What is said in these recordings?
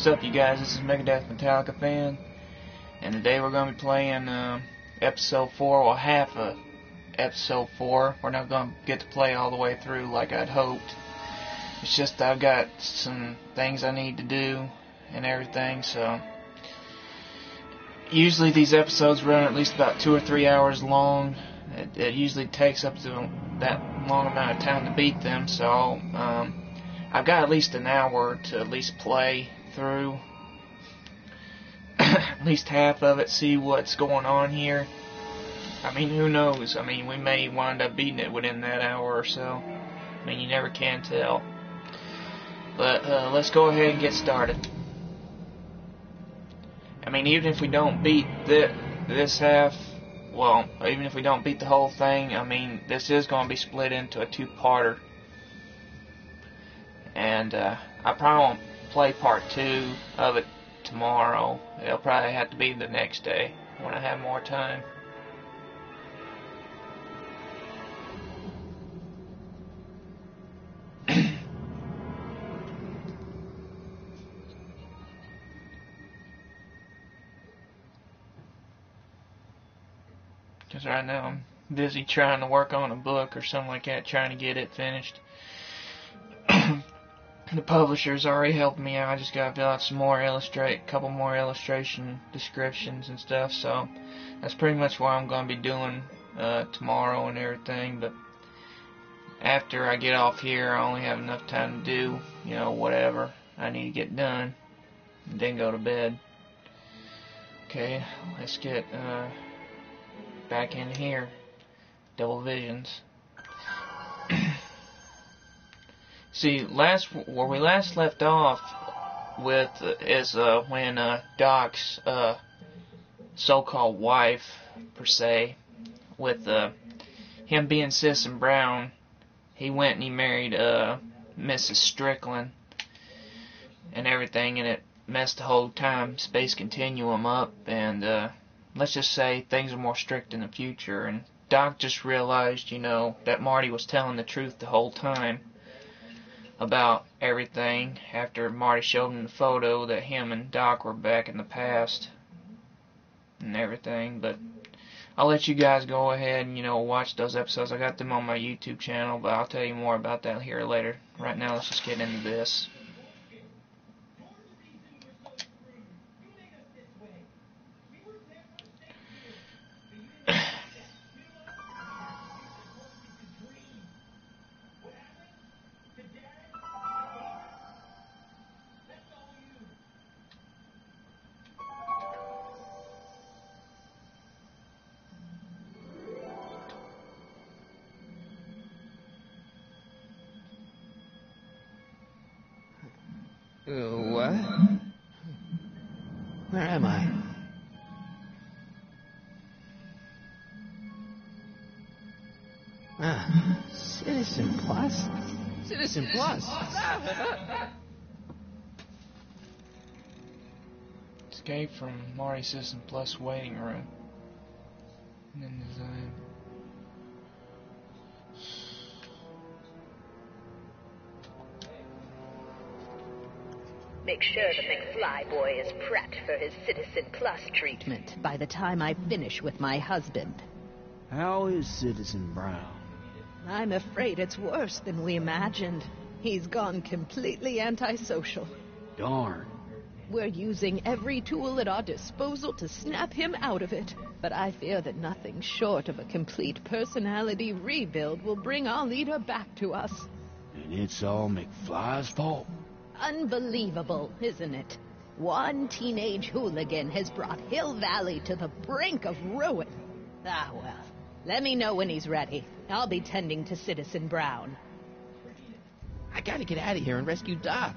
What's up, you guys? This is Megadeth Metallica fan, and today we're going to be playing episode 4, well, half of episode 4. We're not going to get to play all the way through like I'd hoped. It's just I've got some things I need to do and everything, so usually these episodes run at least about 2 or 3 hours long. It usually takes up to that long amount of time to beat them, so I've got at least an hour to at least play through at least half of it, see what's going on here. I mean, who knows? I mean, we may wind up beating it within that hour or so. I mean, you never can tell. But let's go ahead and get started. I mean, even if we don't beat this half, well, even if we don't beat the whole thing, I mean, this is going to be split into a two-parter. And I probably won't play part 2 of it tomorrow. It'll probably have to be the next day when I have more time. Because right now I'm busy trying to work on a book or something like that, trying to get it finished. The publisher's already helped me out. I just gotta fill out some more couple more illustration descriptions and stuff. So that's pretty much what I'm gonna be doing tomorrow and everything. But after I get off here, I only have enough time to do, whatever I need to get done, and then go to bed. Okay, let's get back in here. Double Visions. See, where we last left off with is when Doc's so-called wife, per se, with him being Citizen Brown, he went and he married Mrs. Strickland and everything, and it messed the whole time-space continuum up, and let's just say things are more strict in the future, and Doc just realized, that Marty was telling the truth the whole time about everything after Marty showed him the photo that him and Doc were back in the past and everything. But I'll let you guys go ahead and, watch those episodes. I got them on my YouTube channel, but I'll tell you more about that here later. Right now, let's just get into this. What? Where am I? Citizen Plus? Citizen Plus! Escape from Marty Citizen Plus waiting room. And then design. Make sure the McFly boy is prepped for his Citizen Plus treatment by the time I finish with my husband. How is Citizen Brown? I'm afraid it's worse than we imagined. He's gone completely antisocial. Darn. We're using every tool at our disposal to snap him out of it. But I fear that nothing short of a complete personality rebuild will bring our leader back to us. And it's all McFly's fault. Unbelievable, isn't it? One teenage hooligan has brought Hill Valley to the brink of ruin. Ah, well. Let me know when he's ready. I'll be tending to Citizen Brown. I gotta get out of here and rescue Doc.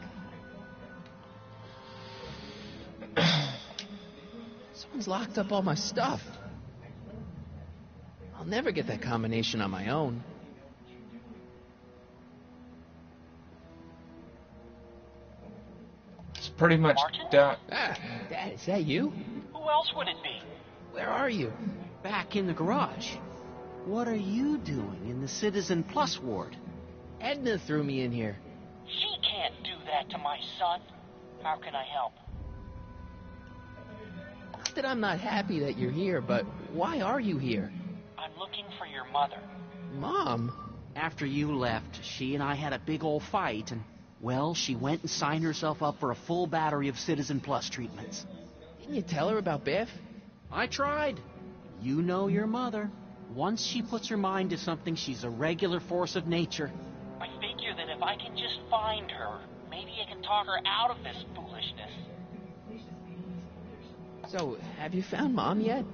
Someone's locked up all my stuff. I'll never get that combination on my own. It's pretty much Dad, is that you? Who else would it be? Where are you? Back in the garage. What are you doing in the Citizen Plus ward? Edna threw me in here. She can't do that to my son. How can I help? Not that I'm not happy that you're here, but why are you here? I'm looking for your mother. Mom? After you left, she and I had a big old fight, and, well, she went and signed herself up for a full battery of Citizen Plus treatments. Didn't you tell her about Biff? I tried. You know your mother. Once she puts her mind to something, she's a regular force of nature. I figure that if I can just find her, maybe I can talk her out of this foolishness. So, have you found Mom yet?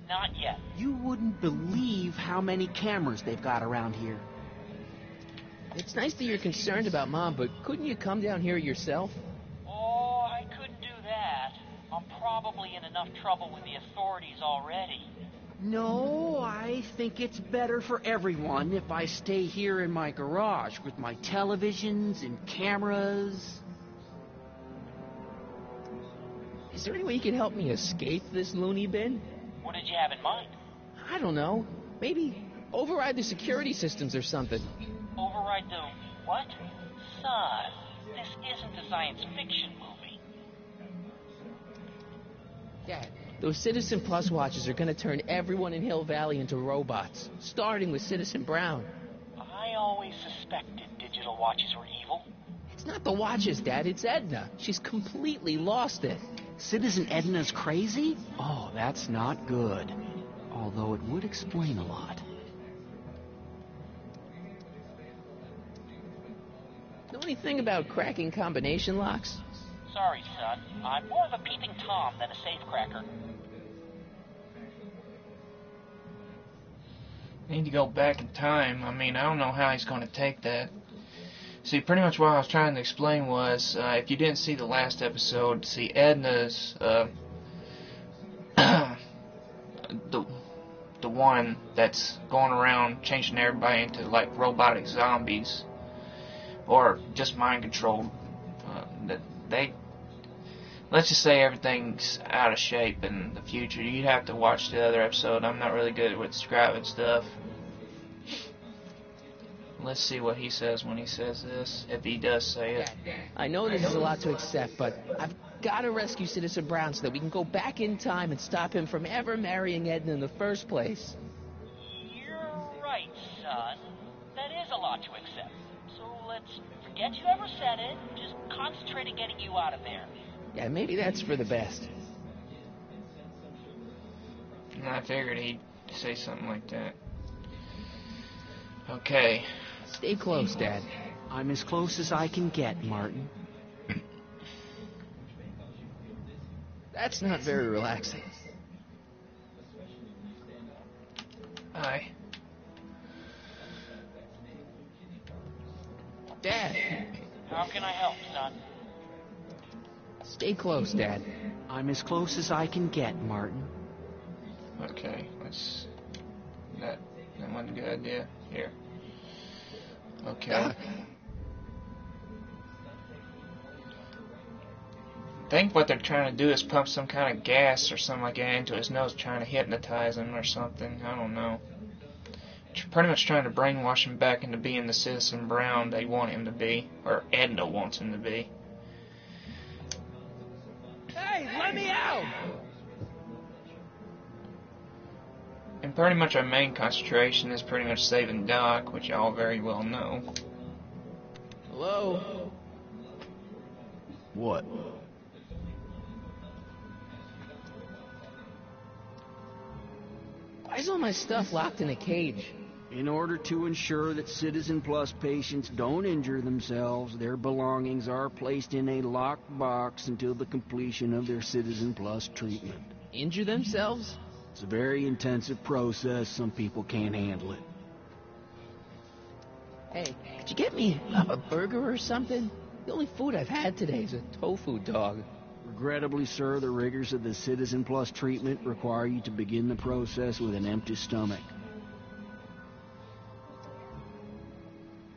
Not yet. You wouldn't believe how many cameras they've got around here. It's nice that you're concerned about Mom, but couldn't you come down here yourself? Oh, I couldn't do that. I'm probably in enough trouble with the authorities already. No, I think it's better for everyone if I stay here in my garage with my televisions and cameras. Is there any way you can help me escape this loony bin? What did you have in mind? I don't know. Maybe override the security systems or something. Override the what? Son, this isn't a science fiction movie. Dad, those Citizen Plus watches are going to turn everyone in Hill Valley into robots, starting with Citizen Brown. I always suspected digital watches were evil. It's not the watches, Dad, it's Edna. She's completely lost it. Citizen Edna's crazy? Oh, that's not good. Although it would explain a lot. Know anything about cracking combination locks? Sorry, son. I'm more of a peeping Tom than a safecracker. Need to go back in time. I mean, I don't know how he's going to take that. See, pretty much what I was trying to explain was, if you didn't see the last episode, see Edna's, the one that's going around changing everybody into like robotic zombies, or just mind controlled. Let's just say everything's out of shape in the future. You'd have to watch the other episode. I'm not really good with describing stuff. Let's see what he says when he says this, if he does say it. I know this is a lot to accept, but I've got to rescue Citizen Brown so that we can go back in time and stop him from ever marrying Edna in the first place. You're right, son. That is a lot to accept. So let's forget you ever said it. Just concentrate on getting you out of there. Yeah, maybe that's for the best. And I figured he'd say something like that. Okay. Stay close, Dad. I'm as close as I can get, Martin. That's not very relaxing. Aye. Dad! How can I help, son? Stay close, Dad. I'm as close as I can get, Martin. Okay, that wasn't a good idea. Here. Okay. I think what they're trying to do is pump some kind of gas or something like that into his nose, trying to hypnotize him or something. I don't know. Pretty much trying to brainwash him back into being the Citizen Brown they want him to be, or Edna wants him to be. Hey, let me out! And pretty much our main concentration is pretty much saving Doc, which y'all very well know. Hello? What? Why is all my stuff locked in a cage? In order to ensure that Citizen Plus patients don't injure themselves, their belongings are placed in a locked box until the completion of their Citizen Plus treatment. Injure themselves? It's a very intensive process. Some people can't handle it. Hey, could you get me a burger or something? The only food I've had today is a tofu dog. Regrettably, sir, the rigors of the Citizen Plus treatment require you to begin the process with an empty stomach.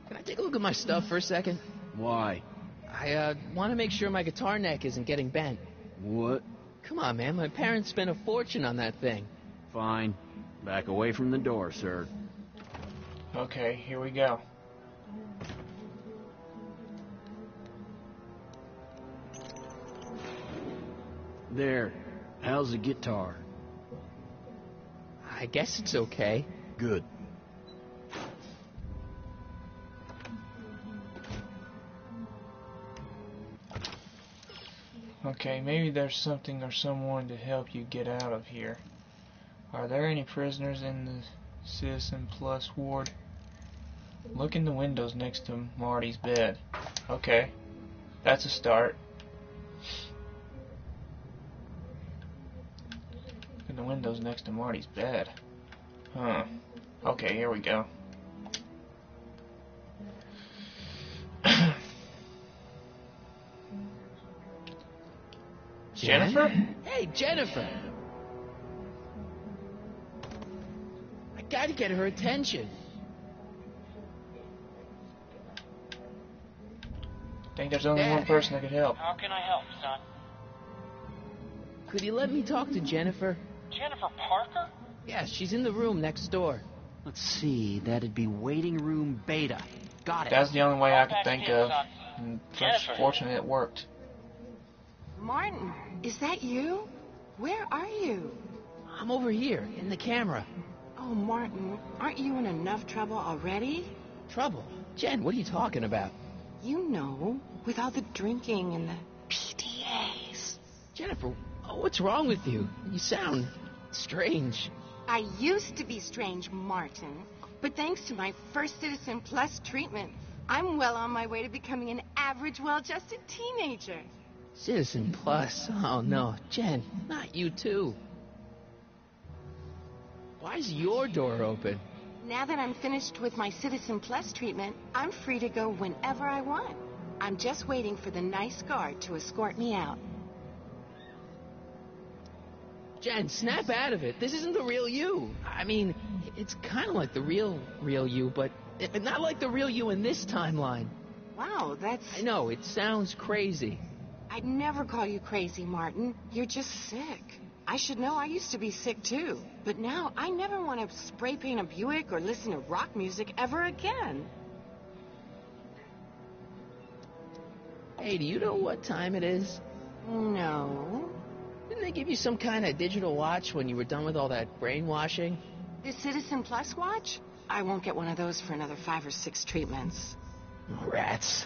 Can I take a look at my stuff for a second? Why? I want to make sure my guitar neck isn't getting bent. What? Come on, man. My parents spent a fortune on that thing. Fine. Back away from the door, sir. Okay, here we go. There. How's the guitar? I guess it's okay. Good. Okay, maybe there's something or someone to help you get out of here. Are there any prisoners in the Citizen Plus ward? Look in the windows next to Marty's bed. Okay, that's a start. Look in the windows next to Marty's bed. Huh. Okay, here we go. Jennifer? Hey, Jennifer! I gotta get her attention. I think there's only one person that could help. How can I help, son? Could you let me talk to Jennifer? Jennifer Parker? Yes, she's in the room next door. Let's see, that'd be waiting room beta. Got it. That's the only way I could think of. And fortunately, it worked. Martin, is that you? Where are you? I'm over here, in the camera. Oh, Martin, aren't you in enough trouble already? Trouble? Jen, what are you talking about? You know, with all the drinking and the PDAs. Jennifer, what's wrong with you? You sound strange. I used to be strange, Martin. But thanks to my first Citizen Plus treatment, I'm well on my way to becoming an average, well-adjusted teenager. Citizen Plus? Oh, no. Jen, not you too. Why is your door open? Now that I'm finished with my Citizen Plus treatment, I'm free to go whenever I want. I'm just waiting for the nice guard to escort me out. Jen, snap out of it. This isn't the real you. I mean, it's kind of like the real you, but not like the real you in this timeline. Wow, that's... I know, it sounds crazy. I'd never call you crazy, Martin. You're just sick. I should know, I used to be sick too. But now I never want to spray paint a Buick or listen to rock music ever again. Hey, do you know what time it is? No. Didn't they give you some kind of digital watch when you were done with all that brainwashing? The Citizen Plus watch? I won't get one of those for another 5 or 6 treatments. Rats.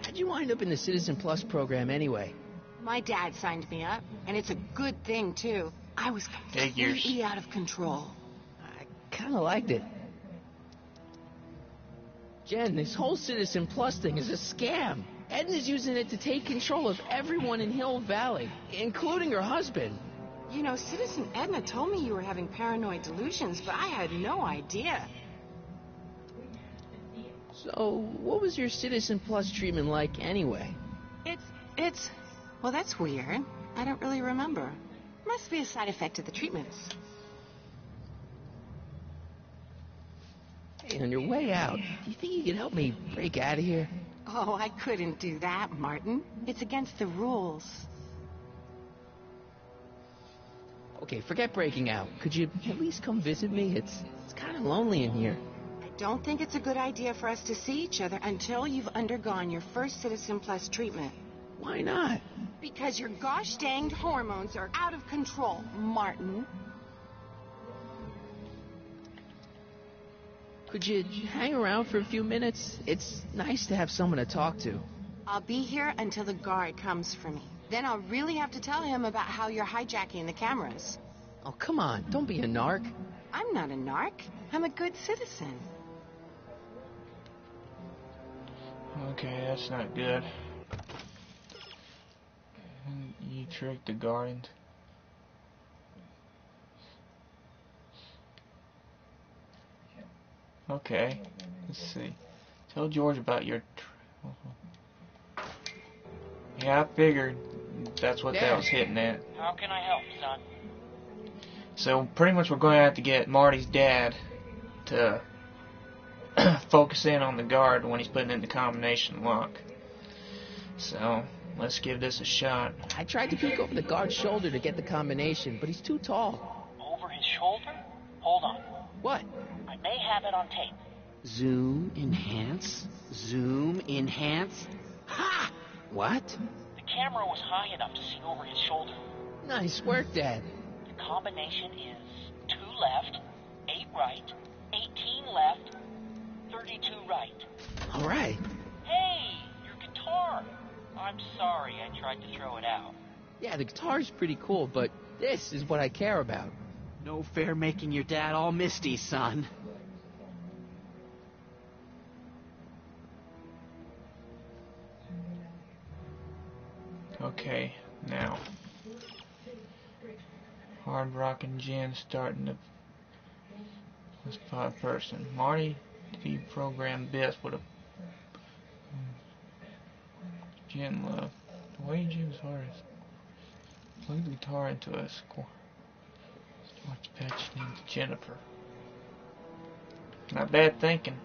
How'd you wind up in the Citizen Plus program anyway? My dad signed me up, and it's a good thing, too. I was completely out of control. I kind of liked it. Jen, this whole Citizen Plus thing is a scam. Edna's using it to take control of everyone in Hill Valley, including her husband. You know, Citizen Edna told me you were having paranoid delusions, but I had no idea. So, what was your Citizen Plus treatment like anyway? It's... Well, that's weird. I don't really remember. Must be a side effect of the treatments. Hey, on your way out, do you think you could help me break out of here? Oh, I couldn't do that, Martin. It's against the rules. Okay, forget breaking out. Could you at least come visit me? It's kind of lonely in here. I don't think it's a good idea for us to see each other until you've undergone your first Citizen Plus treatment. Why not? Because your gosh danged hormones are out of control, Martin. Could you hang around for a few minutes? It's nice to have someone to talk to. I'll be here until the guard comes for me. Then I'll really have to tell him about how you're hijacking the cameras. Oh, come on. Don't be a narc. I'm not a narc. I'm a good citizen. Okay, that's not good. You tricked the guard. Okay, let's see. Tell George about your... Yeah, I figured that's what that was hitting at. How can I help, son? So, pretty much we're going to have to get Marty's dad to focus in on the guard when he's putting in the combination lock. So, let's give this a shot. I tried to peek over the guard's shoulder to get the combination, but he's too tall. Over his shoulder? Hold on. What? I may have it on tape. Zoom, enhance. Zoom, enhance. Ha! What? The camera was high enough to see over his shoulder. Nice work, Dad. The combination is 2 left, 8 right, 18 left, 32 right. All right. Hey, your guitar! I'm sorry I tried to throw it out. Yeah, the guitar's pretty cool, but this is what I care about. No fair making your dad all misty, son. Okay, now. Hard Rock and Jen starting to spot person. Marty deprogrammed Biff with a Jen love. The way Jen's heart is. Plug the guitar into a score. Watch patched into Jennifer. Not bad thinking.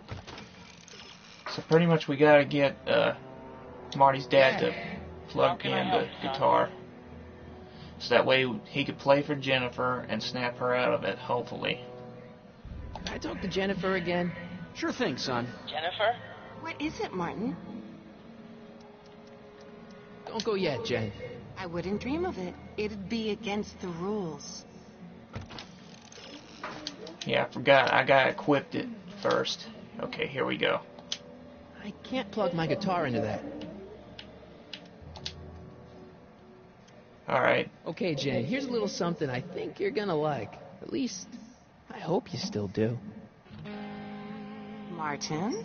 So pretty much we gotta get Marty's dad to plug in the guitar. So that way he could play for Jennifer and snap her out of it, hopefully. Can I talk to Jennifer again? Sure thing, son. Jennifer? What is it, Martin? Don't go yet, Jen. I wouldn't dream of it. It'd be against the rules. Yeah, I forgot. I gotta equip it first. Okay, here we go. I can't plug my guitar into that. Alright. Okay, Jen, here's a little something I think you're gonna like. At least, I hope you still do. Martin?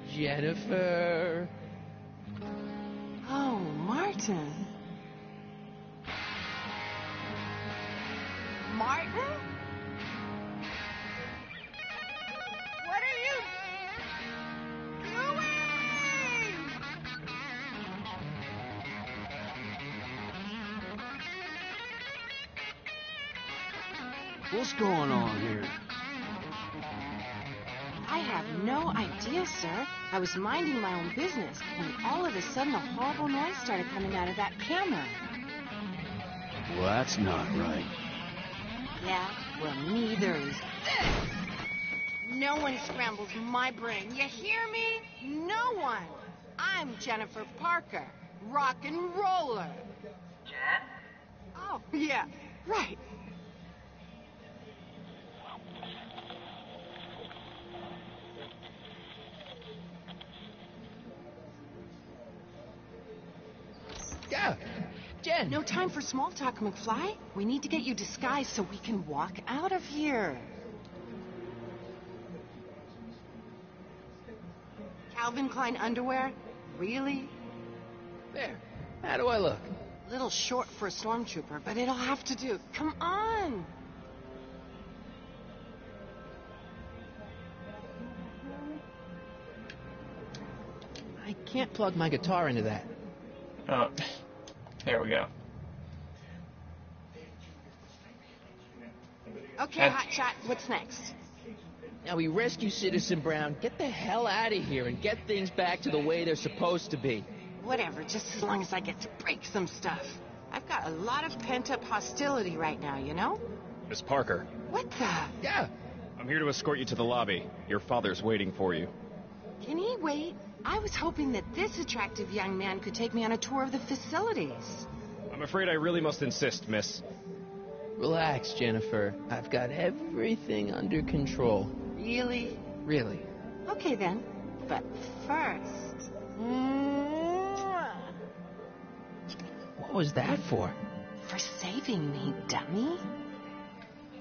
Jennifer. Oh, Martin. Martin? What are you doing? What's going on here? I have no idea, sir. I was minding my own business when all of a sudden a horrible noise started coming out of that camera. Well, that's not right. Yeah, well, neither is this. No one scrambles my brain. You hear me? No one. I'm Jennifer Parker, rock and roller. Jen? Oh, yeah, right. Yeah, Jen. No time for small talk, McFly. We need to get you disguised so we can walk out of here. Calvin Klein underwear? Really? There. How do I look? Little short for a stormtrooper, but it'll have to do. Come on! I can't plug my guitar into that. Oh, there we go. Okay, Hotshot, what's next? Now we rescue Citizen Brown, get the hell out of here, and get things back to the way they're supposed to be. Whatever, just as long as I get to break some stuff. I've got a lot of pent-up hostility right now, you know? Miss Parker, What the? Yeah. I'm here to escort you to the lobby. Your father's waiting for you. Can he wait? I was hoping that this attractive young man could take me on a tour of the facilities. I'm afraid I really must insist, miss. Relax, Jennifer. I've got everything under control. Really? Really. Okay then. But first... Mwah! What was that for? For saving me, dummy.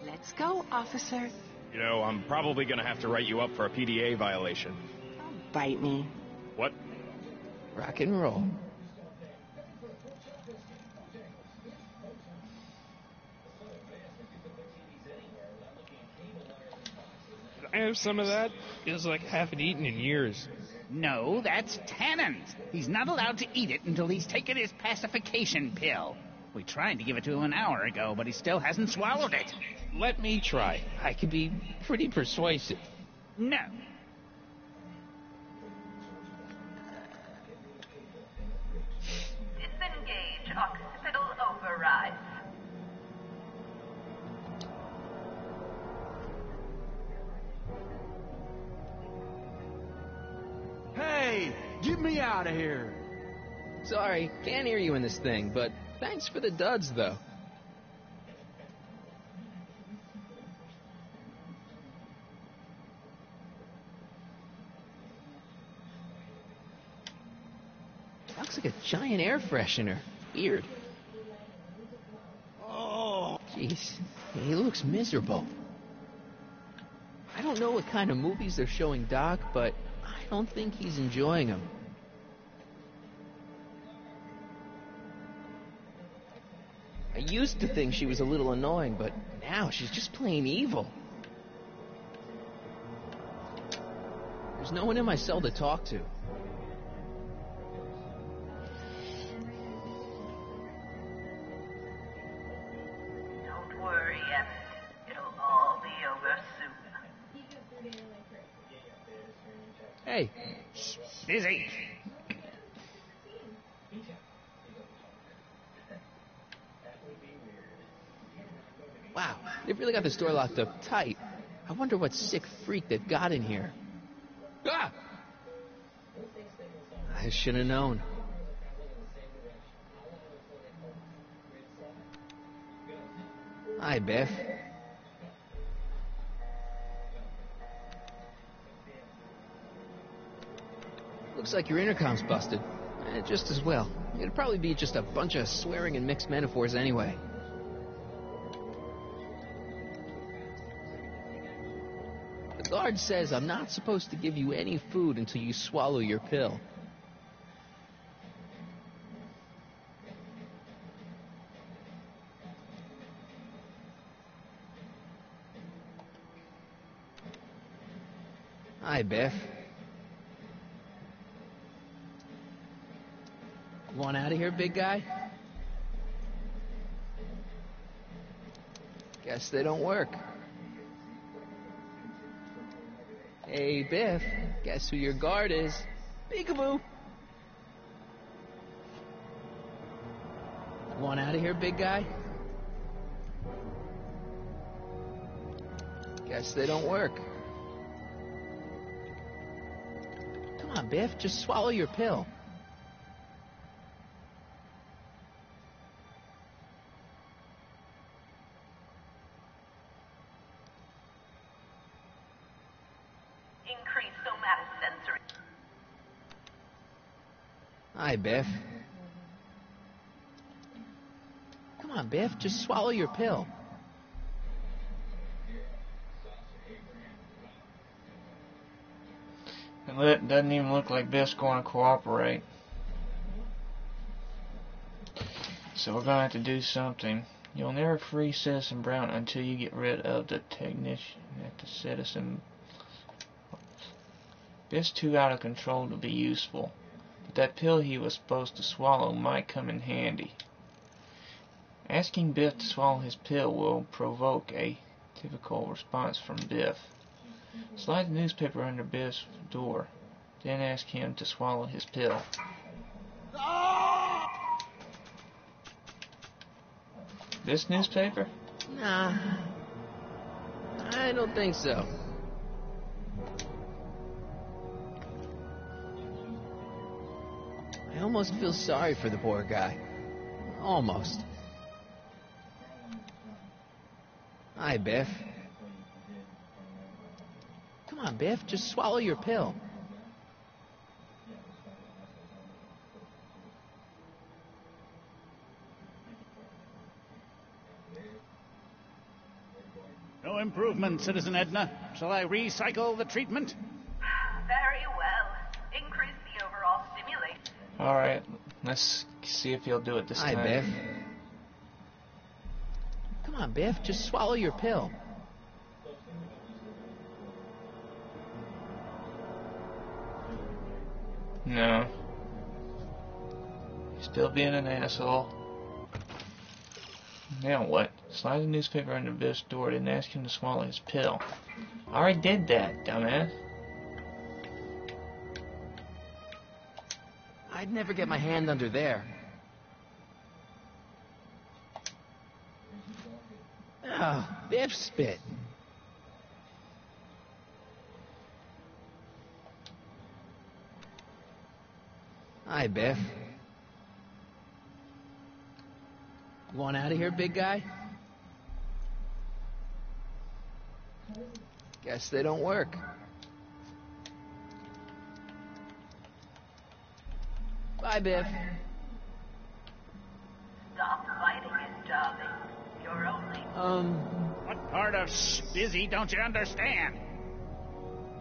Let's go, officer. You know, I'm probably gonna have to write you up for a PDA violation. Don't bite me. What? Rock and roll. I have some of that. Feels like I haven't eaten in years. No, that's Tannen's. He's not allowed to eat it until he's taken his pacification pill. We tried to give it to him an hour ago, but he still hasn't swallowed it. Let me try. I can be pretty persuasive. No. Disengage occipital override. Hey, Get me out of here! Sorry, can't hear you in this thing, but thanks for the duds, though. Looks like a giant air freshener. Weird. Oh! Jeez, he looks miserable. I don't know what kind of movies they're showing Doc, but I don't think he's enjoying them. I used to think she was a little annoying, but now she's just plain evil. There's no one in my cell to talk to. Don't worry, Emmett. It'll all be over soon. Hey. Busy. Wow, they've really got this door locked up tight. I wonder what sick freak they've got in here. Ah! I should have known. Hi, Beth. Looks like your intercom's busted. Just as well. It'd probably be just a bunch of swearing and mixed metaphors anyway. The guard says I'm not supposed to give you any food until you swallow your pill. Hi, Beth. You want out of here, big guy? Guess they don't work. Hey, Biff, guess who your guard is? Peekaboo! Want out of here, big guy? Guess they don't work. Come on, Biff, just swallow your pill. Increase somatosensory. Hi, Biff. Come on, Biff, just swallow your pill. It doesn't even look like Biff's going to cooperate. So we're going to have to do something. You'll never free Citizen Brown until you get rid of the technician at the Citizen. Biff's too out of control to be useful, but that pill he was supposed to swallow might come in handy. Asking Biff to swallow his pill will provoke a typical response from Biff. Slide the newspaper under Biff's door, then ask him to swallow his pill. This newspaper? Nah, I don't think so. I almost feel sorry for the poor guy. Almost. Hi, Biff. Come on, Biff, just swallow your pill. No improvement, Citizen Edna. Shall I recycle the treatment? Very well. Increase the overall stimulation. Alright, let's see if he'll do it this Hi, time. Biff. Come on, Biff, just swallow your pill. No. Still being an asshole. Now what? Slide the newspaper under Biff's door and ask him to swallow his pill. I already did that, dumbass. I'd never get my hand under there. Oh, Biff spit. Hi, Biff. You want out of here, big guy? Guess they don't work. Bye, Biff. Stop fighting it, darling. You're only... What part of busy don't you understand?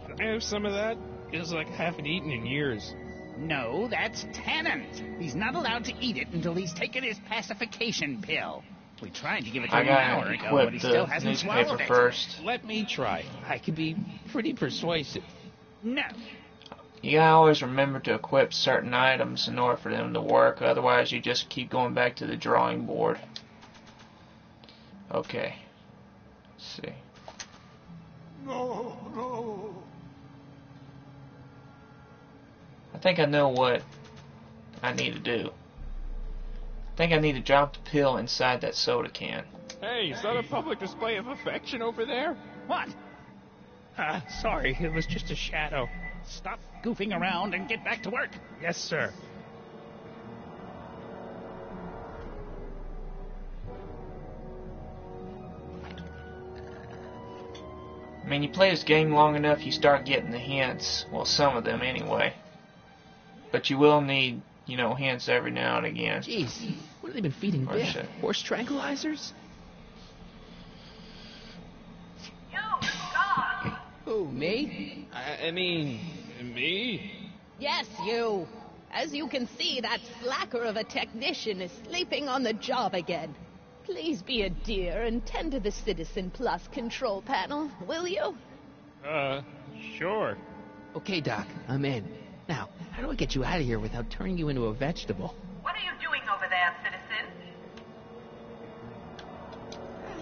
Can I have some of that? It's like I haven't eaten in years. No, that's Tennant. He's not allowed to eat it until he's taken his pacification pill. We tried to give it to him an hour ago, but he still hasn't swallowed it. First. Let me try. I can be pretty persuasive. No. You gotta always remember to equip certain items in order for them to work, otherwise you just keep going back to the drawing board. Okay. Let's see. No. I think I know what I need to do. I think I need to drop the pill inside that soda can. Hey, is that a public display of affection over there? What? Sorry, it was just a shadow. Stop goofing around and get back to work. Yes, sir. I mean, you play this game long enough, you start getting the hints. Well, some of them anyway. But you will need, you know, hints every now and again. Jeez, what have they been feeding Biff? Horse tranquilizers? You, God! Who, me? I mean, me? Yes, you. As you can see, that slacker of a technician is sleeping on the job again. Please be a dear and tend to the Citizen Plus control panel, will you? Sure. Okay, Doc, I'm in. Now, how do I get you out of here without turning you into a vegetable? What are you doing over there, citizen?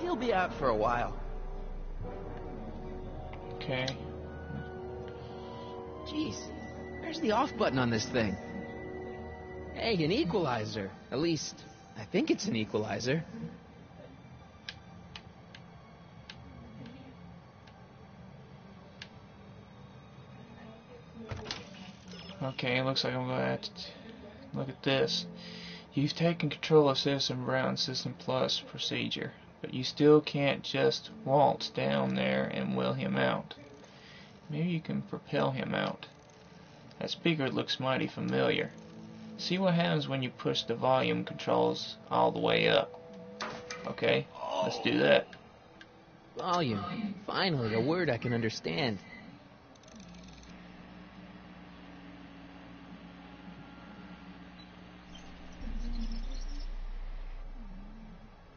He'll be out for a while. Okay. Jeez, where's the off button on this thing? Hey, an equalizer. At least, I think it's an equalizer. Okay, looks like I'm going to have to look at this. You've taken control of Citizen Brown's System Plus procedure, but you still can't just waltz down there and will him out. Maybe you can propel him out. That speaker looks mighty familiar. See what happens when you push the volume controls all the way up. Okay, let's do that. Volume. Finally, a word I can understand.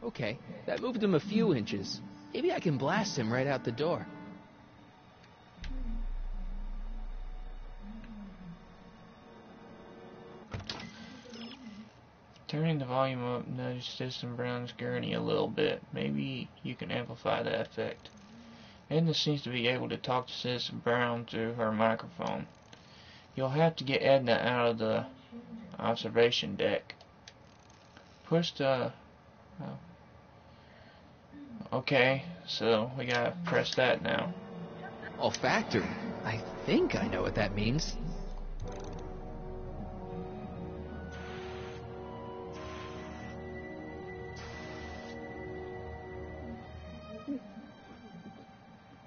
Okay, that moved him a few inches. Maybe I can blast him right out the door. Turning the volume up nudged Citizen Brown's gurney a little bit. Maybe you can amplify that effect. Edna seems to be able to talk to Citizen Brown through her microphone. You'll have to get Edna out of the observation deck. Push the... Oh. Okay, so we gotta press that now. Olfactory. I think I know what that means.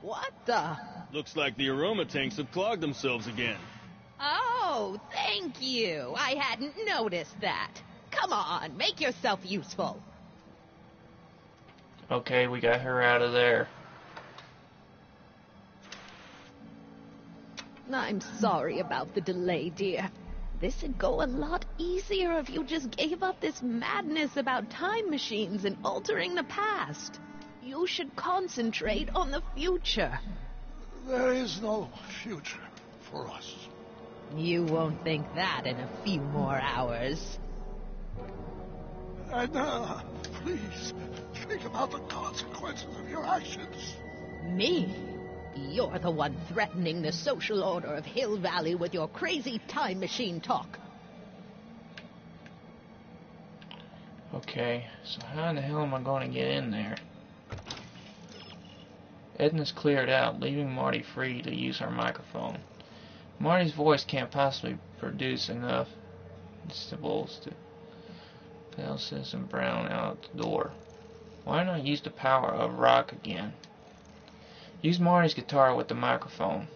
What the? Looks like the aroma tanks have clogged themselves again. Oh, thank you. I hadn't noticed that. Come on, make yourself useful. Okay, we got her out of there. I'm sorry about the delay, dear. This'd go a lot easier if you just gave up this madness about time machines and altering the past. You should concentrate on the future. There is no future for us. You won't think that in a few more hours. Edna, please, think about the consequences of your actions. Me? You're the one threatening the social order of Hill Valley with your crazy time machine talk. Okay, so how in the hell am I going to get in there? Edna's cleared out, leaving Marty free to use her microphone. Marty's voice can't possibly produce enough Supposed to propel Citizen Brown out the door. Why not use the power of rock again? Use Marty's guitar with the microphone.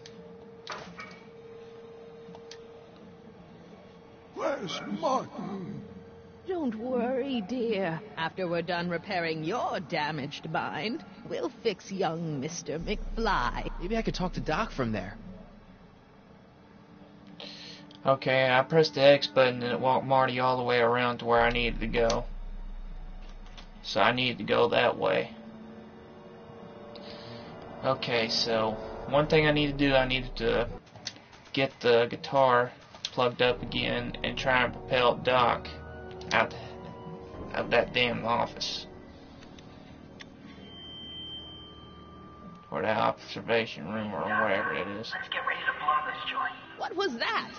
Where's Martin? Don't worry, dear. After we're done repairing your damaged mind, we'll fix young Mr. McFly. Maybe I could talk to Doc from there. Okay, I pressed the X button and it walked Marty all the way around to where I needed to go. So I needed to go that way. Okay, so one thing I need to do, I needed to get the guitar plugged up again and try and propel Doc out of that damn office. Or that observation room or whatever it is. Let's get ready to blow this joint. What was that?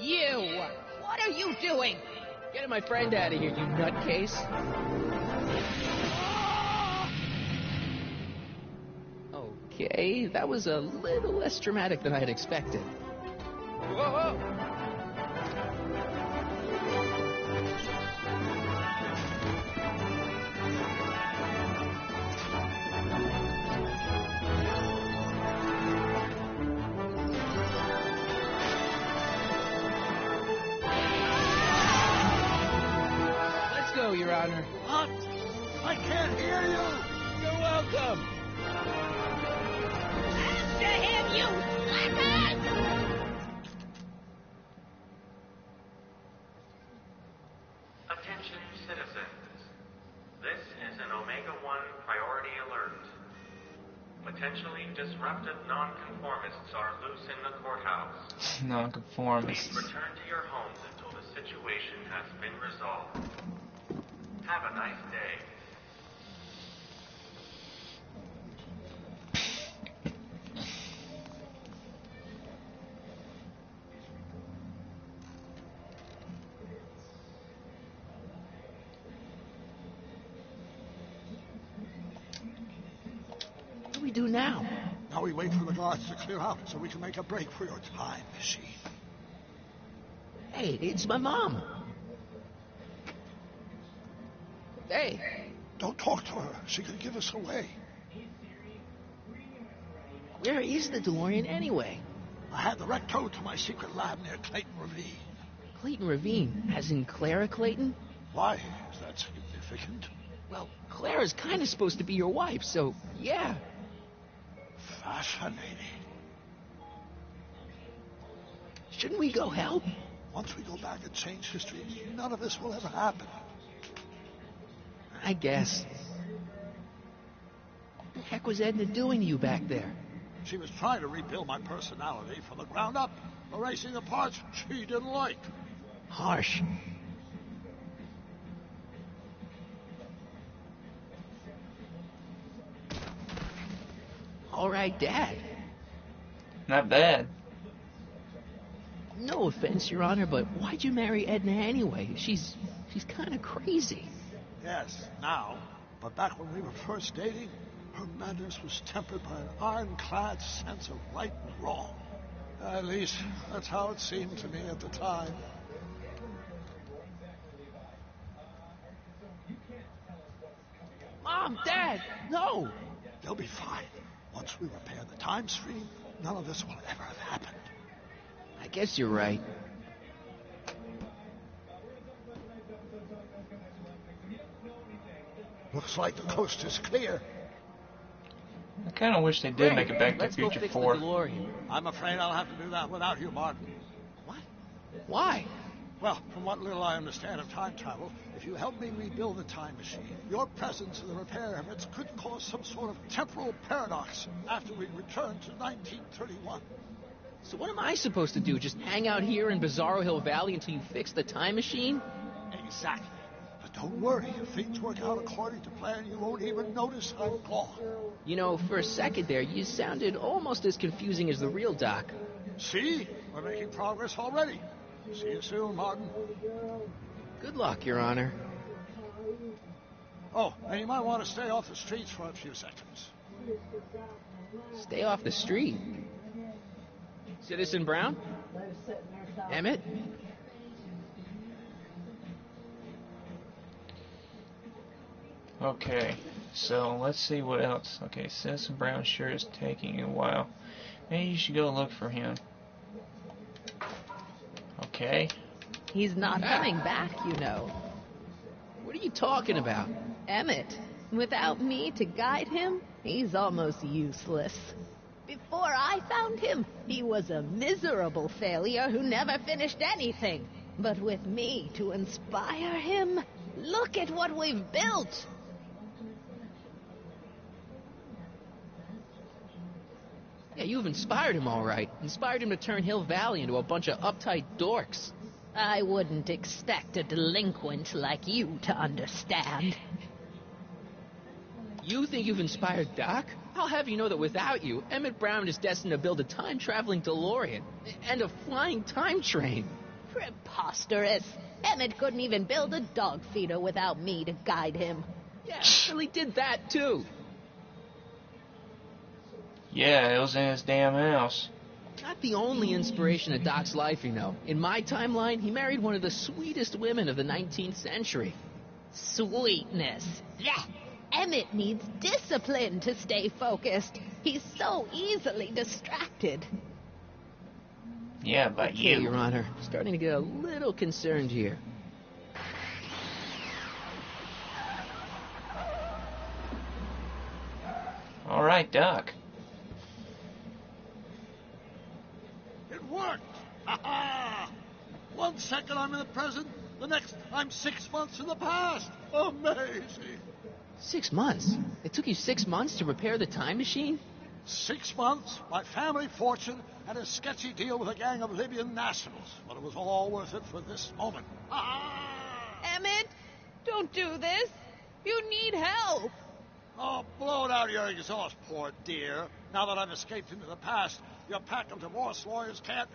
You! What are you doing? Getting my friend out of here, you nutcase. Okay, that was a little less dramatic than I had expected. Whoa, whoa. Let's go, Your Honor. What? I can't hear you. You're welcome. To him, you slackers! Attention citizens. This is an Omega-1 priority alert. Potentially disruptive nonconformists are loose in the courthouse. Nonconformists. Please return to your homes until the situation has been resolved. Have a nice day. What do we do now? Now we wait for the guards to clear out so we can make a break for your time machine. Hey, it's my mom. Hey. Don't talk to her. She could give us away. Where is the DeLorean anyway? I had the wreck towed to my secret lab near Clayton Ravine. Clayton Ravine, as in Clara Clayton? Why? Is that significant? Well, Clara's kind of supposed to be your wife, so yeah. Fascinating. Shouldn't we go help? Once we go back and change history, none of this will ever happen. I guess. What the heck was Edna doing to you back there? She was trying to rebuild my personality from the ground up, erasing the parts she didn't like. Harsh. All right, Dad. Not bad. No offense, Your Honor, but why'd you marry Edna anyway? She's kind of crazy. Yes, now. But back when we were first dating, her madness was tempered by an ironclad sense of right and wrong. At least, that's how it seemed to me at the time. Mom, Dad, no! They'll be fine. Once we repair the time stream, none of this will ever have happened. I guess you're right. Looks like the coast is clear. I kind of wish they did make it Back to the Future 4. I'm afraid I'll have to do that without you, Martin. What? Why? Well, from what little I understand of time travel, if you help me rebuild the time machine, your presence in the repair efforts could cause some sort of temporal paradox after we return to 1931. So what am I supposed to do? Just hang out here in Bizarro Hill Valley until you fix the time machine? Exactly. But don't worry, if things work out according to plan, you won't even notice I'm gone. You know, for a second there, you sounded almost as confusing as the real Doc. See? We're making progress already. See you soon, Martin. Good luck, Your Honor. Oh, and you might want to stay off the streets for a few seconds. Stay off the street? Citizen Brown? Emmett? Okay, so let's see what else. Okay, Citizen Brown sure is taking a while. Maybe you should go look for him. Okay. He's not coming back, you know. What are you talking about? Emmett, without me to guide him, he's almost useless. Before I found him, he was a miserable failure who never finished anything. But with me to inspire him, look at what we've built. Yeah, you've inspired him all right. Inspired him to turn Hill Valley into a bunch of uptight dorks. I wouldn't expect a delinquent like you to understand. You think you've inspired Doc? I'll have you know that without you, Emmett Brown is destined to build a time-traveling DeLorean and a flying time train. Preposterous. Emmett couldn't even build a dog feeder without me to guide him. Yeah, well, he did that too. Yeah, it was in his damn house. Not the only inspiration of Doc's life, you know. In my timeline, he married one of the sweetest women of the 19th century. Sweetness. Blech. Emmett needs discipline to stay focused. He's so easily distracted. Yeah, but Okay, Your Honor. Starting to get a little concerned here. All right, Doc. It worked! Ha ha! 1 second I'm in the present, the next I'm 6 months in the past. Amazing! 6 months? It took you 6 months to repair the time machine? 6 months, my family fortune, and a sketchy deal with a gang of Libyan nationals. But it was all worth it for this moment. Emmett, don't do this. You need help. Oh, blow it out of your exhaust, poor dear. Now that I've escaped into the past, your pack of divorce lawyers can't...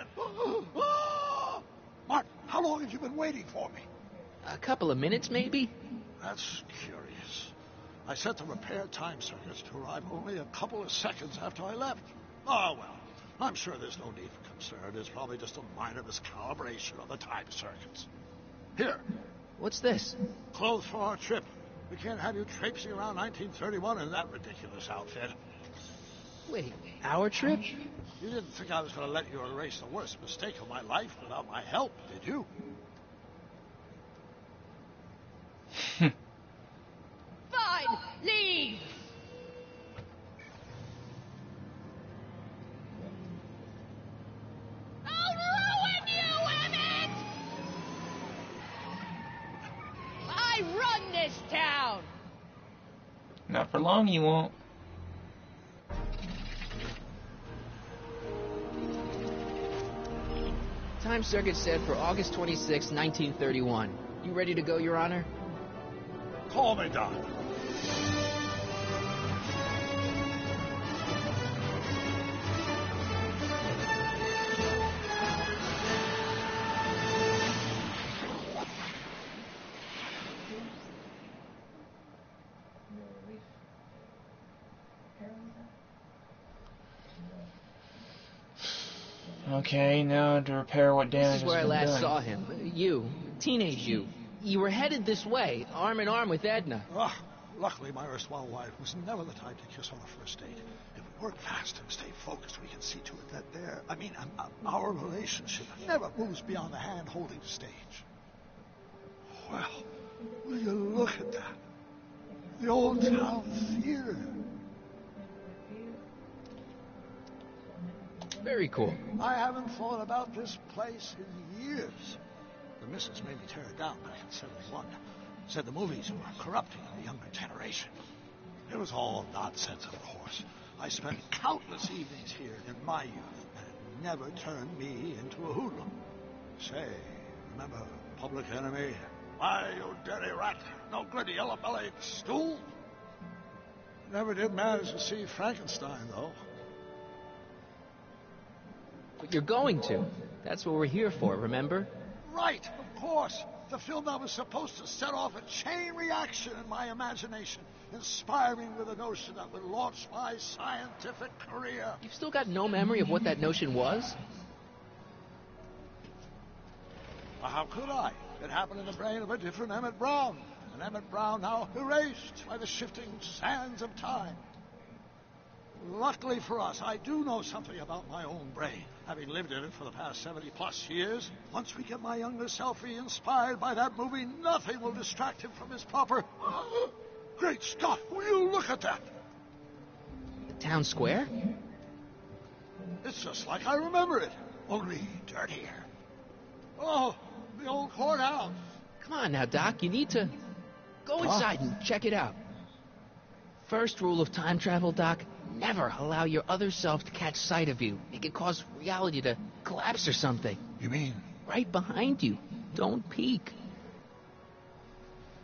Martin, how long have you been waiting for me? A couple of minutes, maybe? That's curious. I set the repair time circuits to arrive only a couple of seconds after I left. Oh, well, I'm sure there's no need for concern. It's probably just a minor miscalibration of the time circuits. Here. What's this? Clothes for our trip. We can't have you traipsing around 1931 in that ridiculous outfit. Wait, our trip? You didn't think I was going to let you erase the worst mistake of my life without my help, did you? Fine, leave. I'll ruin you, Emmett! I run this town! Not for long, you won't. Time circuit set for August 26, 1931. You ready to go, Your Honor? Call me, Doc. Okay, now to repair what damage This is where I has been last done. saw him. You. Teenage you. You were headed this way, arm in arm with Edna. Luckily, my erstwhile wife was never the type to kiss on the first date. If we work fast and stay focused, we can see to it that our relationship never moves beyond the hand-holding stage. Well, will you look at that? The Old Town Theater. Very cool. I haven't thought about this place in years. The missus made me tear it down back in '71. Said the movies were corrupting the younger generation. It was all nonsense, of course. I spent countless evenings here in my youth, and it never turned me into a hoodlum. Say, remember Public Enemy? Why, you dirty rat, no good yellow-bellied stool. Never did manage to see Frankenstein, though. But you're going to. That's what we're here for, remember? Right, of course. The film that was supposed to set off a chain reaction in my imagination, inspiring with a notion that would launch my scientific career. You've still got no memory of what that notion was? Well, how could I? It happened in the brain of a different Emmett Brown. An Emmett Brown now erased by the shifting sands of time. Luckily for us, I do know something about my own brain, having lived in it for the past 70-plus years. Once we get my younger self inspired by that movie, nothing will distract him from his proper... Great Scott, will you look at that? The town square? It's just like I remember it, only dirtier. Oh, the old courthouse. Come on now, Doc, you need to go inside and check it out. First rule of time travel, Doc, never allow your other self to catch sight of you. It could cause reality to collapse or something. You mean? Right behind you. Don't peek.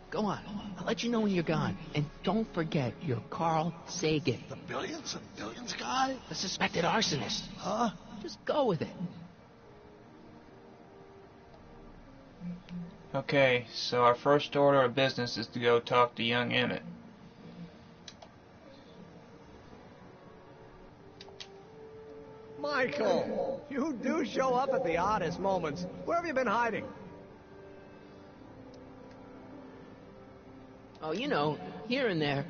Go on. I'll let you know when you're gone. And don't forget, you're Carl Sagan. The billions and billions guy? The suspected arsonist. Huh? Just go with it. Okay, so our first order of business is to go talk to young Emmett. Michael, you do show up at the oddest moments. Where have you been hiding? Oh, you know, here and there,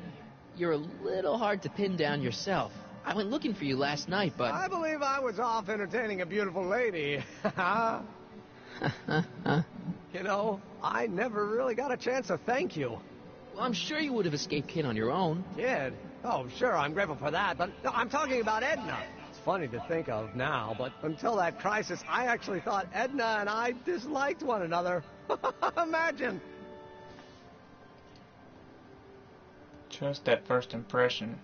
you're a little hard to pin down yourself. I went looking for you last night, but... I believe I was off entertaining a beautiful lady. You know, I never really got a chance to thank you. Well, I'm sure you would have escaped Kid on your own. Kid? Oh, sure, I'm grateful for that, but no, I'm talking about Edna. It's funny to think of now, but until that crisis, I actually thought Edna and I disliked one another. Imagine. Just that first impression.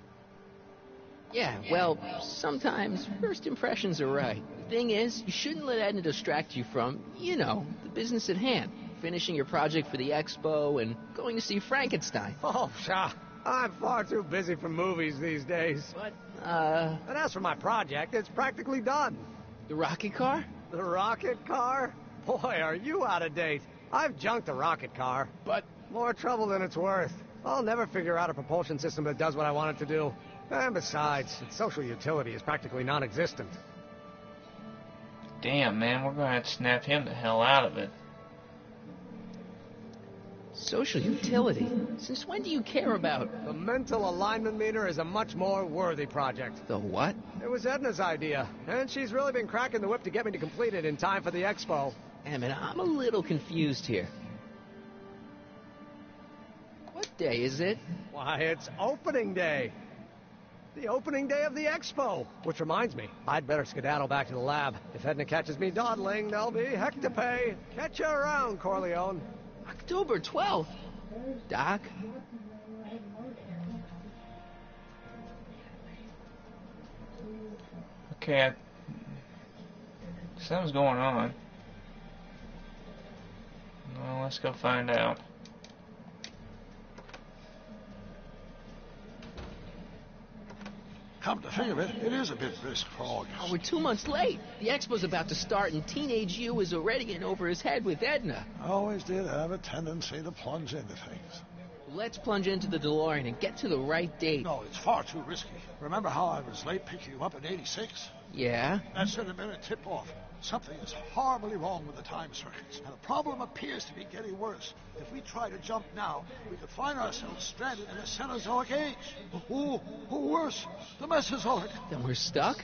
Yeah, well, sometimes first impressions are right. The thing is, you shouldn't let Edna distract you from, you know, the business at hand. Finishing your project for the expo and going to see Frankenstein. Oh, pshaw. I'm far too busy for movies these days. But, And as for my project, it's practically done. The rocket car? The rocket car? Boy, are you out of date. I've junked the rocket car. But... more trouble than it's worth. I'll never figure out a propulsion system that does what I want it to do. And besides, its social utility is practically non-existent. Damn, man, we're gonna have to snap him the hell out of it. Social utility? Since when do you care about... The mental alignment meter is a much more worthy project. The what? It was Edna's idea, and she's really been cracking the whip to get me to complete it in time for the expo. Emmett, I'm a little confused here. What day is it? Why, it's opening day. The opening day of the expo. Which reminds me, I'd better skedaddle back to the lab. If Edna catches me dawdling, there'll be heck to pay. Catch you around, Corleone. October 12th. Doc? Okay, something's going on. Well, let's go find out. Come to think of it, it is a bit brisk for August. Oh, we're 2 months late. The expo's about to start, and Teenage You is already in over his head with Edna. I always did have a tendency to plunge into things. Let's plunge into the DeLorean and get to the right date. No, it's far too risky. Remember how I was late picking you up in '86? Yeah? That should have been a tip-off. Something is horribly wrong with the time circuits, and the problem appears to be getting worse. If we try to jump now, we could find ourselves stranded in a Cenozoic age. Or worse, the Mesozoic. Then we're stuck?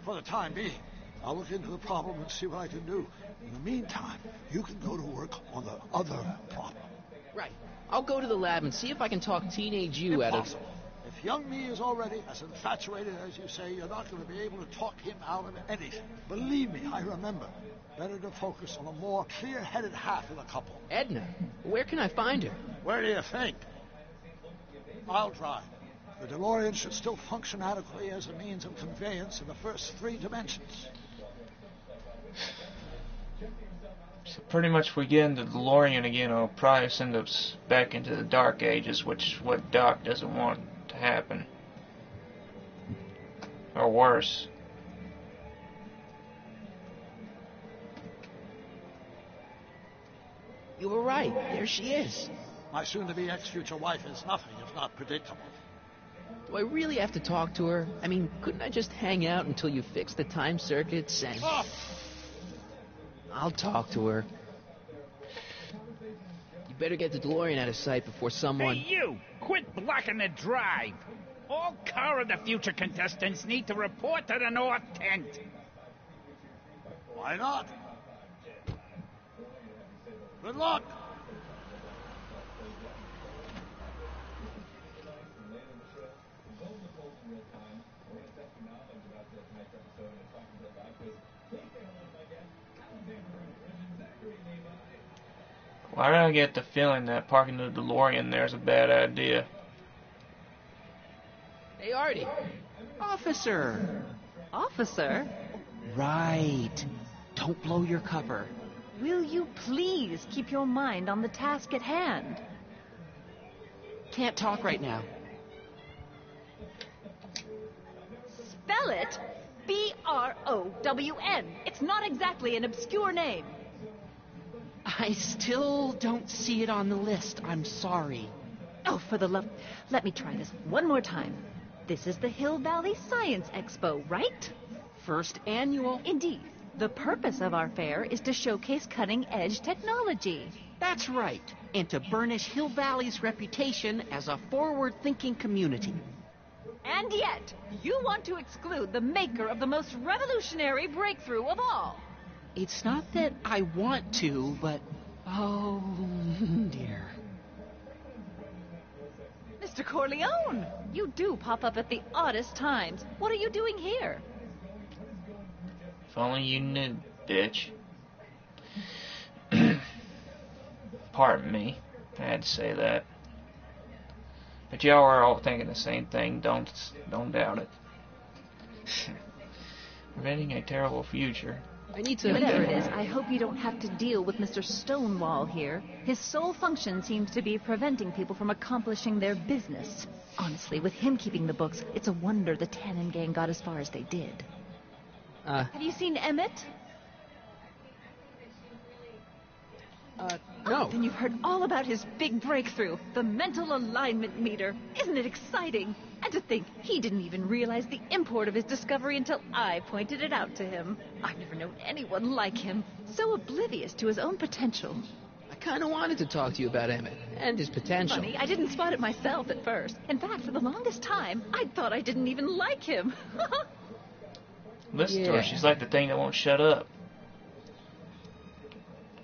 For the time being. I'll look into the problem and see what I can do. In the meantime, you can go to work on the other problem. Right. I'll go to the lab and see if I can talk Teenage You out of... Impossible. If young me is already as infatuated as you say, you're not going to be able to talk him out of anything. Believe me, I remember. Better to focus on a more clear-headed half of the couple. Edna? Where can I find her? Where do you think? I'll drive. The DeLorean should still function adequately as a means of conveyance in the first 3 dimensions. So pretty much if we get into the DeLorean again, it'll probably send us back into the Dark Ages, which is what Doc doesn't want to happen. Or worse. You were right. There she is. My soon-to-be ex-future wife is nothing if not predictable. Do I really have to talk to her? I mean, couldn't I just hang out until you fix the time circuits and... Oh. I'll talk to her. Better get the DeLorean out of sight before someone... Hey, you! Quit blocking the drive! All Car of the Future contestants need to report to the North Tent. Why not? Good luck! Why do I get the feeling that parking the DeLorean there is a bad idea? Hey, Artie. Officer! Officer? Right. Don't blow your cover. Will you please keep your mind on the task at hand? Can't talk right now. Spell it B-R-O-W-N. It's not exactly an obscure name. I still don't see it on the list. I'm sorry. Oh, for the love... Let me try this one more time. This is the Hill Valley Science Expo, right? First annual. Indeed. The purpose of our fair is to showcase cutting-edge technology. That's right. And to burnish Hill Valley's reputation as a forward-thinking community. And yet, you want to exclude the maker of the most revolutionary breakthrough of all. It's not that I want to, but... oh, dear. Mr. Corleone, you do pop up at the oddest times. What are you doing here? If only you knew, bitch. Pardon me. I had to say that. But y'all are all thinking the same thing. Don't doubt it. Preventing a terrible future. I need to... Whatever it is, I hope you don't have to deal with Mr. Stonewall here. His sole function seems to be preventing people from accomplishing their business. Honestly, with him keeping the books, it's a wonder the Tannen gang got as far as they did. Have you seen Emmett? No. Then you've heard all about his big breakthrough, the mental alignment meter. Isn't it exciting? And to think, he didn't even realize the import of his discovery until I pointed it out to him. I've never known anyone like him, so oblivious to his own potential. I kind of wanted to talk to you about Emmett and his potential. Funny, I didn't spot it myself at first. In fact, for the longest time, I thought I didn't even like him. Listen to her. She's like the thing that won't shut up.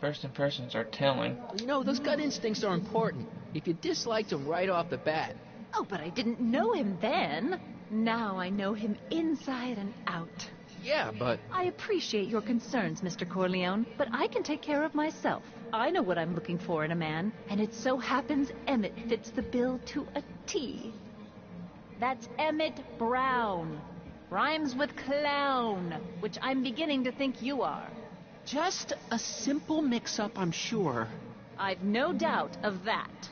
First impressions are telling. You know, those gut instincts are important. If you disliked him right off the bat. Oh, but I didn't know him then. Now I know him inside and out. Yeah, but... I appreciate your concerns, Mr. Corleone, but I can take care of myself. I know what I'm looking for in a man, and it so happens Emmett fits the bill to a T. That's Emmett Brown. Rhymes with clown, which I'm beginning to think you are. Just a simple mix-up, I'm sure. I've no doubt of that.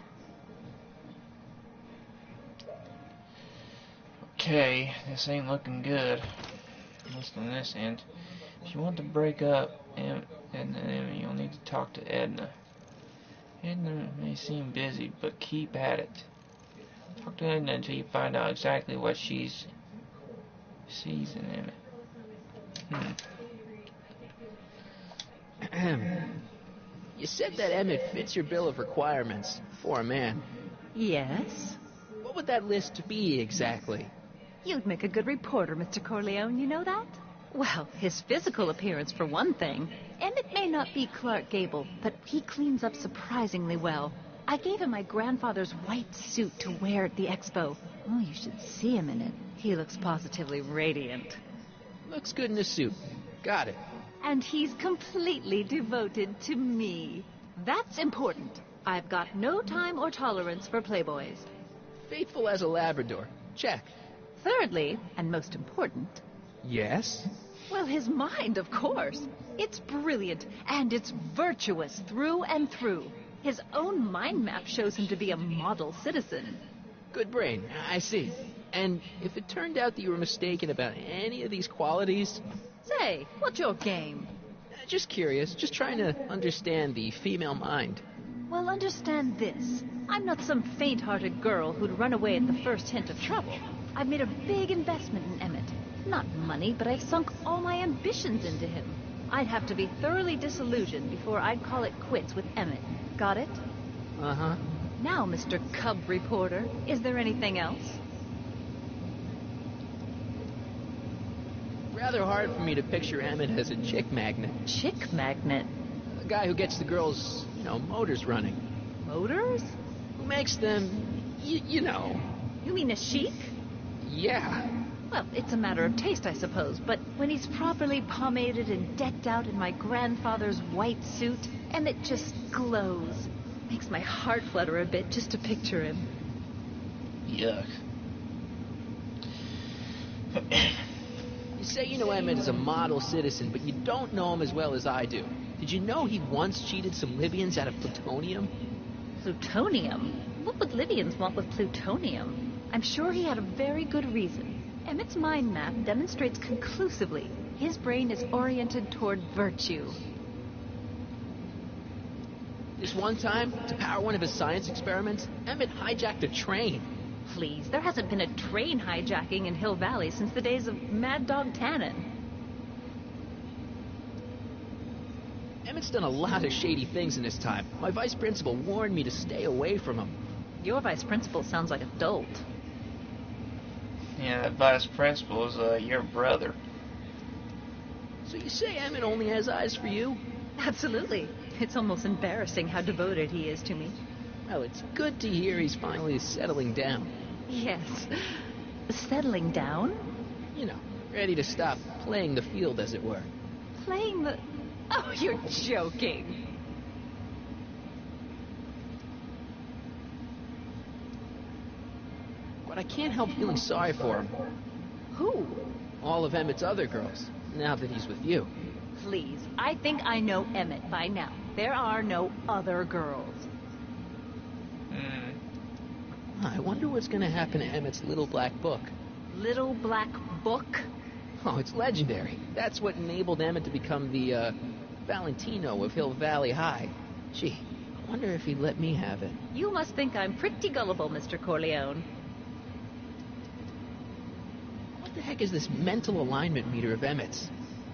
Okay, this ain't looking good. Listen to this end. If you want to break up, and you'll need to talk to Edna. Edna may seem busy, but keep at it. Talk to Edna until you find out exactly what she sees in Emmett. You said that Emmett fits your bill of requirements for a man. Yes? What would that list be exactly? You'd make a good reporter, Mr. Corleone, you know that? Well, his physical appearance, for one thing. Emmett may not be Clark Gable, but he cleans up surprisingly well. I gave him my grandfather's white suit to wear at the expo. Oh, you should see him in it. He looks positively radiant. Looks good in a suit. Got it. And he's completely devoted to me. That's important. I've got no time or tolerance for playboys. Faithful as a Labrador. Check. Thirdly, and most important... Yes? Well, his mind, of course. It's brilliant, and it's virtuous through and through. His own mind map shows him to be a model citizen. Good brain, I see. And if it turned out that you were mistaken about any of these qualities... Say, what's your game? Just curious, just trying to understand the female mind. Well, understand this. I'm not some faint-hearted girl who'd run away at the first hint of trouble. I've made a big investment in Emmett. Not money, but I've sunk all my ambitions into him. I'd have to be thoroughly disillusioned before I'd call it quits with Emmett. Got it? Uh-huh. Now, Mr. Cub Reporter, is there anything else? Rather hard for me to picture Emmett as a chick magnet. Chick magnet? A guy who gets the girls, motors running. Motors? Who makes them, you know. You mean a chic? Yeah. Well, it's a matter of taste, I suppose, but when he's properly pomaded and decked out in my grandfather's white suit, Emmett just glows. Makes my heart flutter a bit just to picture him. Yuck. You say you know Emmett is a model citizen, but you don't know him as well as I do. Did you know he once cheated some Libyans out of plutonium? Plutonium? What would Libyans want with plutonium? I'm sure he had a very good reason. Emmett's mind map demonstrates conclusively his brain is oriented toward virtue. This one time, to power one of his science experiments, Emmett hijacked a train. Please, there hasn't been a train hijacking in Hill Valley since the days of Mad Dog Tannen. Emmett's done a lot of shady things in his time. My vice principal warned me to stay away from him. Your vice principal sounds like a dolt. Yeah, that vice principal is your brother. So you say Emmett only has eyes for you? Absolutely. It's almost embarrassing how devoted he is to me. Well, it's good to hear he's finally settling down. Yes. Settling down? You know, ready to stop playing the field, as it were. Playing the... Oh, you're joking. But I can't help feeling sorry for him. Who? All of Emmett's other girls, now that he's with you. Please, I think I know Emmett by now. There are no other girls. I wonder what's going to happen to Emmett's little black book. Little black book? Oh, it's legendary. That's what enabled Emmett to become the, Valentino of Hill Valley High. Gee, I wonder if he'd let me have it. You must think I'm pretty gullible, Mr. Corleone. What the heck is this mental alignment meter of Emmett's?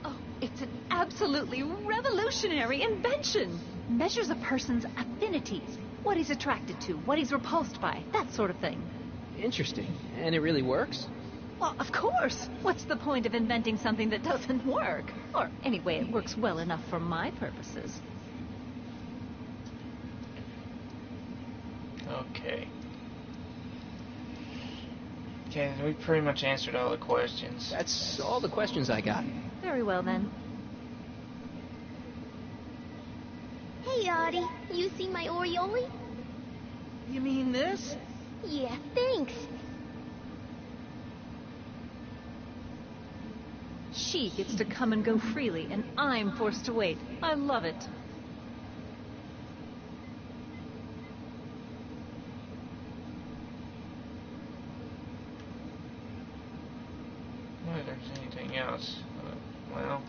Oh, it's an absolutely revolutionary invention. Measures a person's affinities, what he's attracted to, what he's repulsed by, that sort of thing. Interesting. And it really works? Well, of course. What's the point of inventing something that doesn't work? Or, anyway, it works well enough for my purposes. Okay. Okay, we pretty much answered all the questions. That's all the questions I got. Very well, then. Hey, Artie. You see my Oriole? You mean this? Yeah, thanks. She gets to come and go freely, and I'm forced to wait. I love it. Well, if there's anything else, well...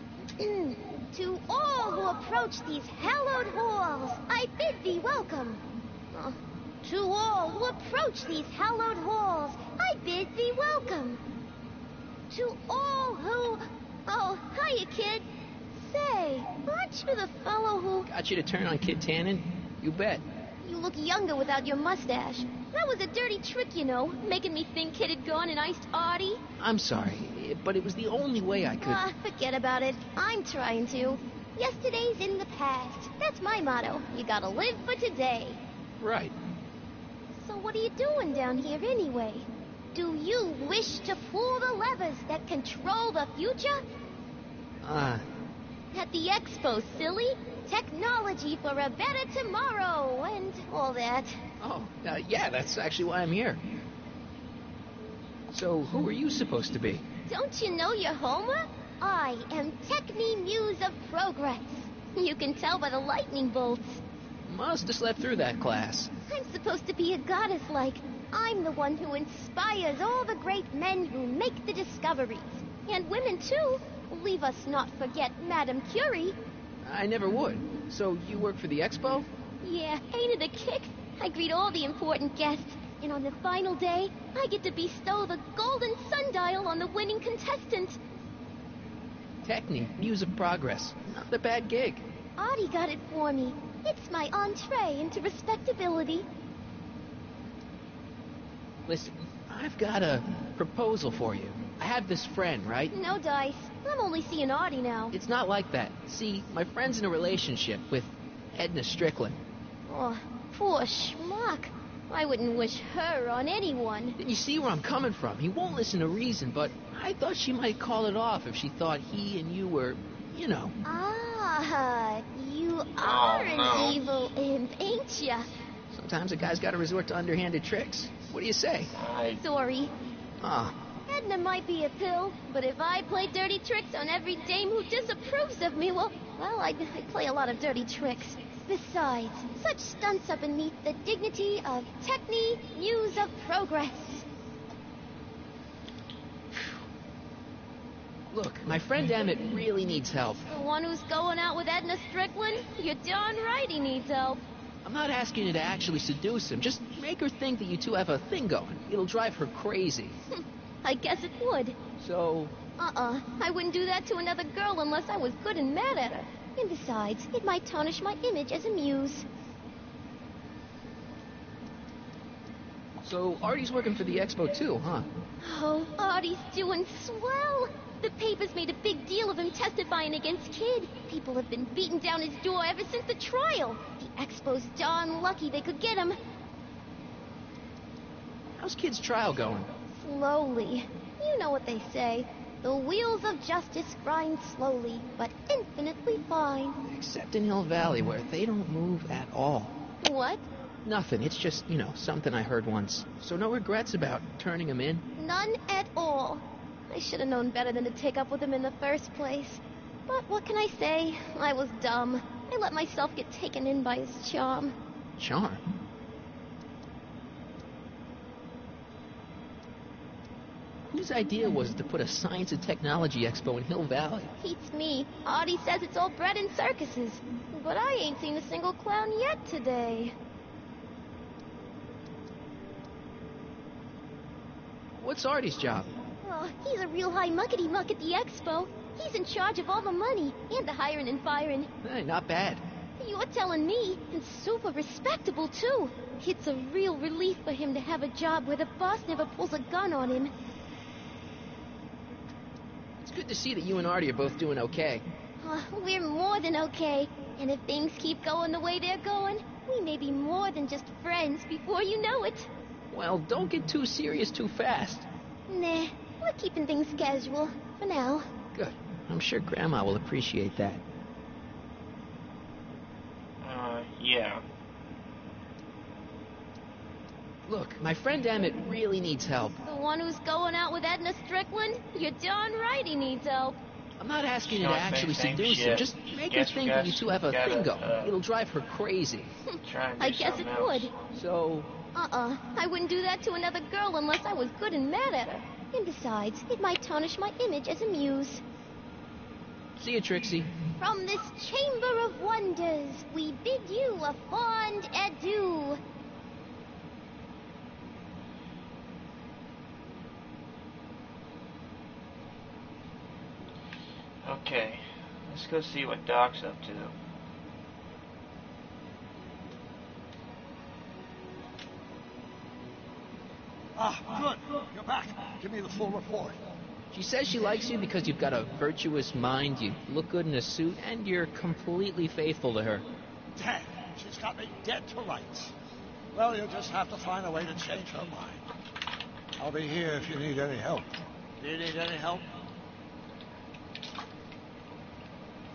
To all who approach these hallowed halls, I bid thee welcome. To all who approach these hallowed halls, I bid thee welcome. To all who... Oh, hiya, kid. Say, aren't you the fellow who... Got you to turn on Kid Tannen? You bet. You look younger without your mustache. That was a dirty trick, you know, making me think Kid had gone and iced Artie. I'm sorry, but it was the only way I could... Forget about it. I'm trying to. Yesterday's in the past. That's my motto. You gotta live for today. Right. So what are you doing down here anyway? Do you wish to pull the levers that control the future? At the expo, silly. Technology for a better tomorrow and all that. Oh, yeah, that's actually why I'm here. So, who are you supposed to be? Don't you know your Homer? I am Techni Muse of Progress. You can tell by the lightning bolts. Must have slept through that class. I'm supposed to be a goddess-like. I'm the one who inspires all the great men who make the discoveries. And women, too. Leave us not forget Madame Curie. I never would. So you work for the expo? Yeah, ain't it a kick? I greet all the important guests. And on the final day, I get to bestow the golden sundial on the winning contestant. Techni, Muse of Progress. Not a bad gig. Artie got it for me. It's my entree into respectability. Listen, I've got a proposal for you. I have this friend, right? No dice. I'm only seeing Artie now. It's not like that. See, my friend's in a relationship with Edna Strickland. Oh, poor schmuck. I wouldn't wish her on anyone. You see where I'm coming from. He won't listen to reason, but I thought she might call it off if she thought he and you were, you know. Ah, you are an evil imp, ain't ya? Sometimes a guy's got to resort to underhanded tricks. What do you say? Sorry. Ah. Edna might be a pill, but if I play dirty tricks on every dame who disapproves of me, well, I'd play a lot of dirty tricks. Besides, such stunts are beneath the dignity of technique, muse of progress. Look, my friend Emmett really needs help. The one who's going out with Edna Strickland? You're darn right he needs help. I'm not asking you to actually seduce him. Just make her think that you two have a thing going. It'll drive her crazy. I guess it would. So? I wouldn't do that to another girl unless I was good and mad at her. And besides, it might tarnish my image as a muse. So Artie's working for the expo too, huh? Oh, Artie's doing swell. The papers made a big deal of him testifying against Kid. People have been beating down his door ever since the trial. The expo's darn lucky they could get him. How's Kid's trial going? Slowly. You know what they say. The wheels of justice grind slowly, but infinitely fine. Except in Hill Valley, where they don't move at all. What? Nothing. It's just, something I heard once. So no regrets about turning him in? None at all. I should have known better than to take up with him in the first place. But what can I say? I was dumb. I let myself get taken in by his charm. Charm? Whose idea was it to put a science and technology expo in Hill Valley? Beats me. Artie says it's all bred in circuses. But I ain't seen a single clown yet today. What's Artie's job? Oh, he's a real high muckety-muck at the expo. He's in charge of all the money and the hiring and firing. Hey, not bad. You're telling me, and super respectable, too. It's a real relief for him to have a job where the boss never pulls a gun on him. It's good to see that you and Artie are both doing okay. We're more than okay. And if things keep going the way they're going, we may be more than just friends before you know it. Well, don't get too serious too fast. Nah, we're keeping things casual, for now. Good. I'm sure Grandma will appreciate that. Yeah. Look, my friend Emmett really needs help. The one who's going out with Edna Strickland? You're darn right he needs help. I'm not asking you to actually seduce him. Just make her think that you two have a thing going. It'll drive her crazy. I guess it would. So? I wouldn't do that to another girl unless I was good and mad at her. And besides, it might tarnish my image as a muse. See you, Trixie. From this chamber of wonders, we bid you a fond adieu. Okay, let's go see what Doc's up to. Good. You're back. Give me the full report. She says she likes you because you've got a virtuous mind, you look good in a suit, and you're completely faithful to her. Damn, she's got me dead to rights. Well, you'll just have to find a way to change her mind. I'll be here if you need any help. Do you need any help?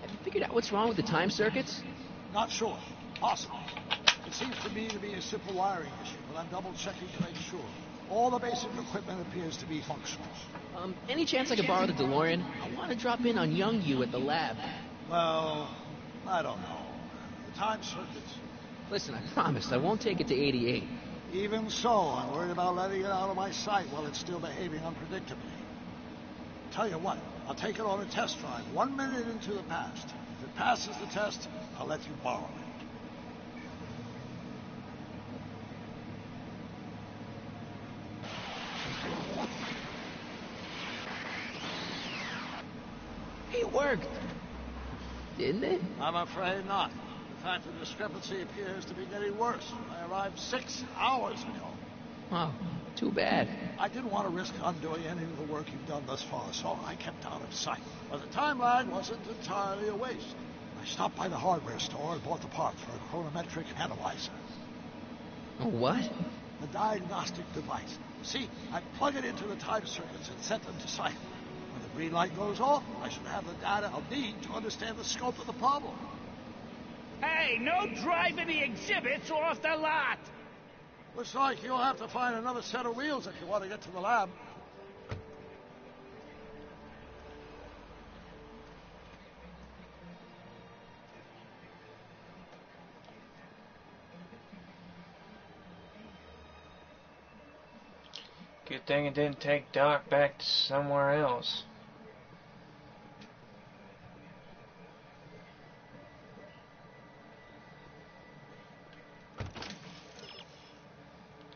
Have you figured out what's wrong with the time circuits? Not sure. Possible. It seems to me to be a simple wiring issue, but I'm double-checking to make sure. All the basic equipment appears to be functional. Any chance I could borrow the DeLorean? I want to drop in on young you at the lab. Well, I don't know. The time circuits. Listen, I promise I won't take it to 88. Even so, I'm worried about letting it out of my sight while it's still behaving unpredictably. Tell you what, I'll take it on a test drive 1 minute into the past. If it passes the test, I'll let you borrow it. It worked. Didn't it? I'm afraid not. fact, the discrepancy appears to be getting worse. I arrived 6 hours ago. Oh, too bad. I didn't want to risk undoing any of the work you've done thus far, so I kept out of sight. But the time lag wasn't entirely a waste. I stopped by the hardware store and bought the part for a chronometric analyzer. A what? A diagnostic device. See, I plug it into the time circuits and set them to cycle. When the green light goes off, I should have the data I'll need to understand the scope of the problem. Hey, no driving the exhibits off the lot! Looks like you'll have to find another set of wheels if you want to get to the lab. Good thing it didn't take Doc back to somewhere else.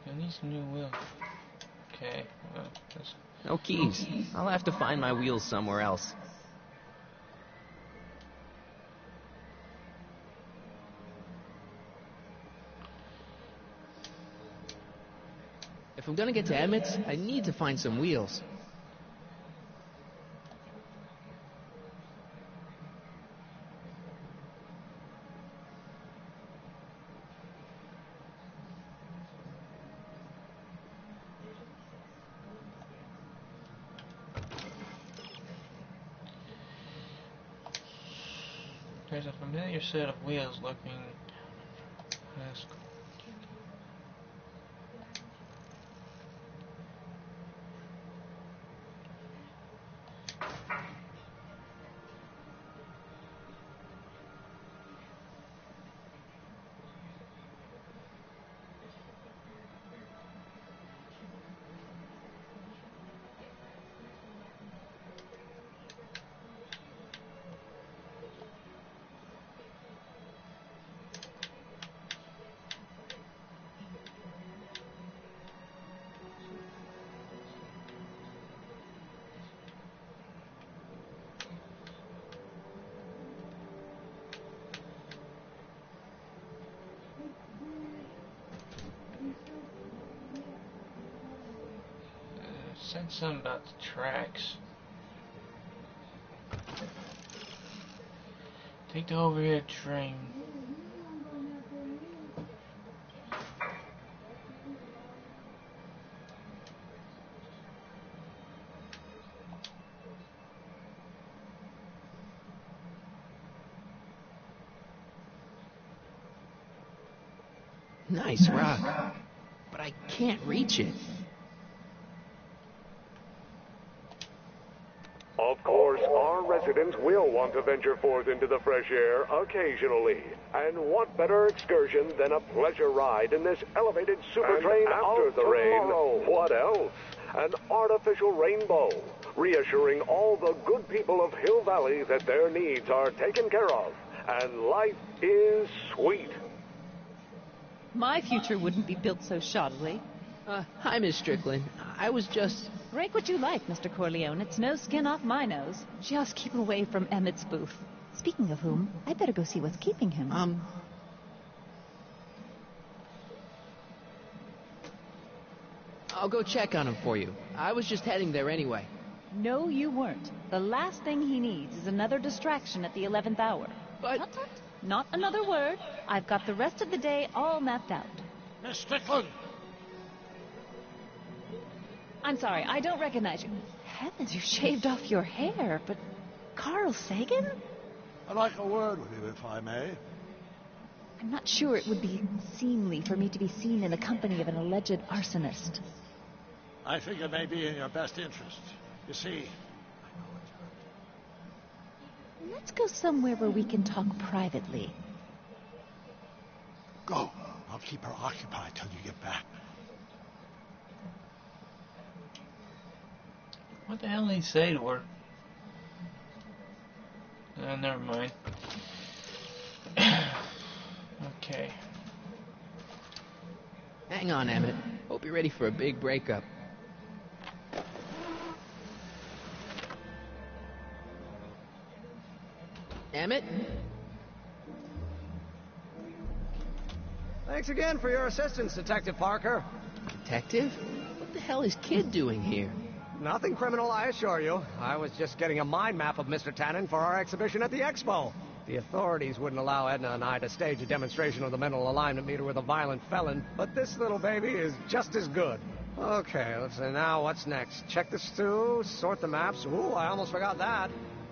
And these new wheels. Okay, well, that's... No keys. I'll have to find my wheels somewhere else. If I'm gonna get to Emmett's, I need to find some wheels. There's a familiar set of wheels looking... Said something about the tracks. Take the overhead train. Nice rock, but I can't reach it. Of course, our residents will want to venture forth into the fresh air occasionally. And what better excursion than a pleasure ride in this elevated super train after the rain? What else? An artificial rainbow, reassuring all the good people of Hill Valley that their needs are taken care of, and life is sweet. My future wouldn't be built so shoddily. Hi, Miss Strickland. I was just... Break what you like, Mr. Corleone. It's no skin off my nose. Just keep away from Emmett's booth. Speaking of whom, I'd better go see what's keeping him. I'll go check on him for you. I was just heading there anyway. No, you weren't. The last thing he needs is another distraction at the 11th hour. But... Not another word. I've got the rest of the day all mapped out. Miss Strickland! I'm sorry, I don't recognize you. Heavens, you shaved off your hair, but... Carl Sagan? I'd like a word with you, if I may. I'm not sure it would be seemly for me to be seen in the company of an alleged arsonist. I think it may be in your best interest. You see... Let's go somewhere where we can talk privately. Go. I'll keep her occupied till you get back. What the hell did he say to her? Never mind. Okay. Hang on, Emmett. Hope you're ready for a big breakup. Emmett? Thanks again for your assistance, Detective Parker. Detective? What the hell is Kid doing here? Nothing criminal, I assure you. I was just getting a mind map of Mr. Tannen for our exhibition at the Expo. The authorities wouldn't allow Edna and I to stage a demonstration of the mental alignment meter with a violent felon, but this little baby is just as good. Okay, let's see now what's next. Check the stew, sort the maps. Ooh, I almost forgot that.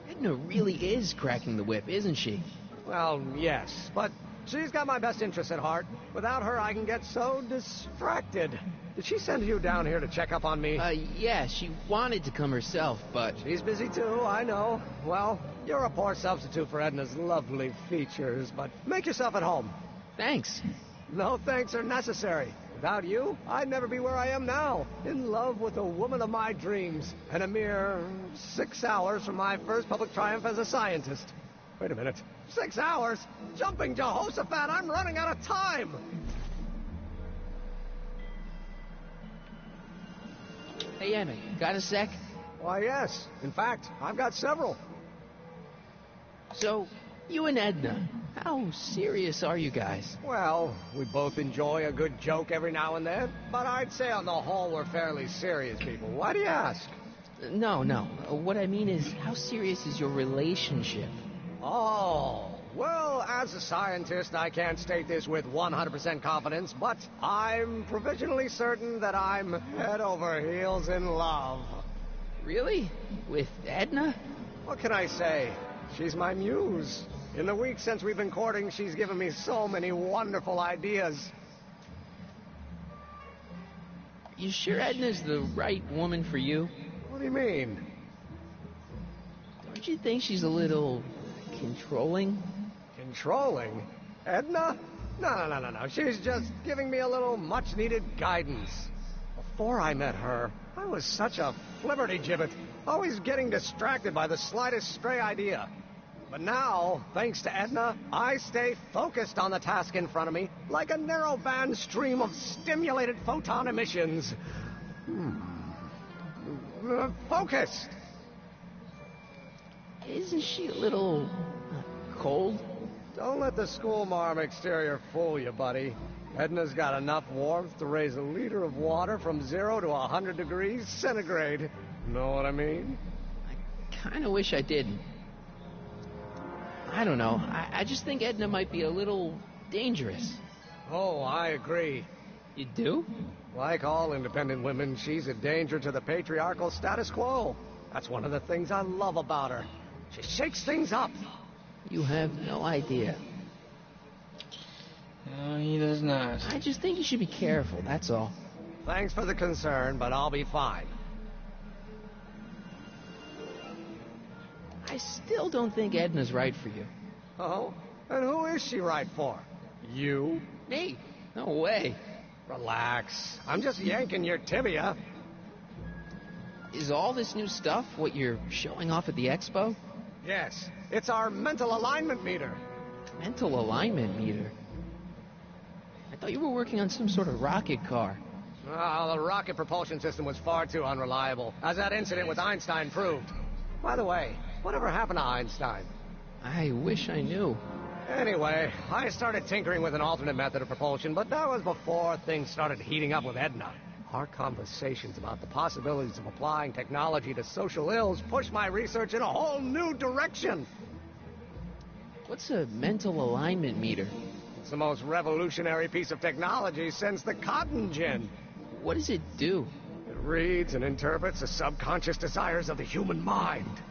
Edna really is cracking the whip, isn't she? Well, yes, but she's got my best interests at heart. Without her, I can get so distracted. Did she send you down here to check up on me? Yeah, she wanted to come herself, but... She's busy too, I know. Well, you're a poor substitute for Edna's lovely features, but make yourself at home. Thanks. No thanks are necessary. Without you, I'd never be where I am now, in love with the woman of my dreams, and a mere 6 hours from my first public triumph as a scientist. Wait a minute. 6 hours? Jumping Jehoshaphat, I'm running out of time! Hey, Emmett, got a sec? Why, yes. In fact, I've got several. So, you and Edna, how serious are you guys? Well, we both enjoy a good joke every now and then, but I'd say on the whole we're fairly serious people. Why do you ask? No. What I mean is, how serious is your relationship? Oh, well, as a scientist, I can't state this with 100% confidence, but I'm provisionally certain that I'm head over heels in love. Really? With Edna? What can I say? She's my muse. In the week since we've been courting, she's given me so many wonderful ideas. You sure Edna's the right woman for you? What do you mean? Don't you think she's a little controlling? Controlling? Edna? No. She's just giving me a little much-needed guidance. Before I met her, I was such a flibberty-gibbet, always getting distracted by the slightest stray idea. But now, thanks to Edna, I stay focused on the task in front of me, like a narrow-band stream of stimulated photon emissions. Focused! Isn't she a little... cold? Don't let the schoolmarm exterior fool you, buddy. Edna's got enough warmth to raise a liter of water from 0 to 100 degrees centigrade. Know what I mean? I kind of wish I didn't. I don't know. I just think Edna might be a little dangerous. Oh, I agree. You do? Like all independent women, she's a danger to the patriarchal status quo. That's one of the things I love about her. She shakes things up. You have no idea. No, he does not. I just think you should be careful, that's all. Thanks for the concern, but I'll be fine. I still don't think Edna's right for you. Oh? And who is she right for? You? Me? No way. Relax. I'm just yanking your tibia. Is all this new stuff what you're showing off at the expo? Yes. It's our mental alignment meter. Mental alignment meter? I thought you were working on some sort of rocket car. The rocket propulsion system was far too unreliable, as that incident with Einstein proved. By the way, whatever happened to Einstein? I wish I knew. Anyway, I started tinkering with an alternate method of propulsion, but that was before things started heating up with Edna. Our conversations about the possibilities of applying technology to social ills pushed my research in a whole new direction. What's a mental alignment meter? It's the most revolutionary piece of technology since the cotton gin. What does it do? It reads and interprets the subconscious desires of the human mind.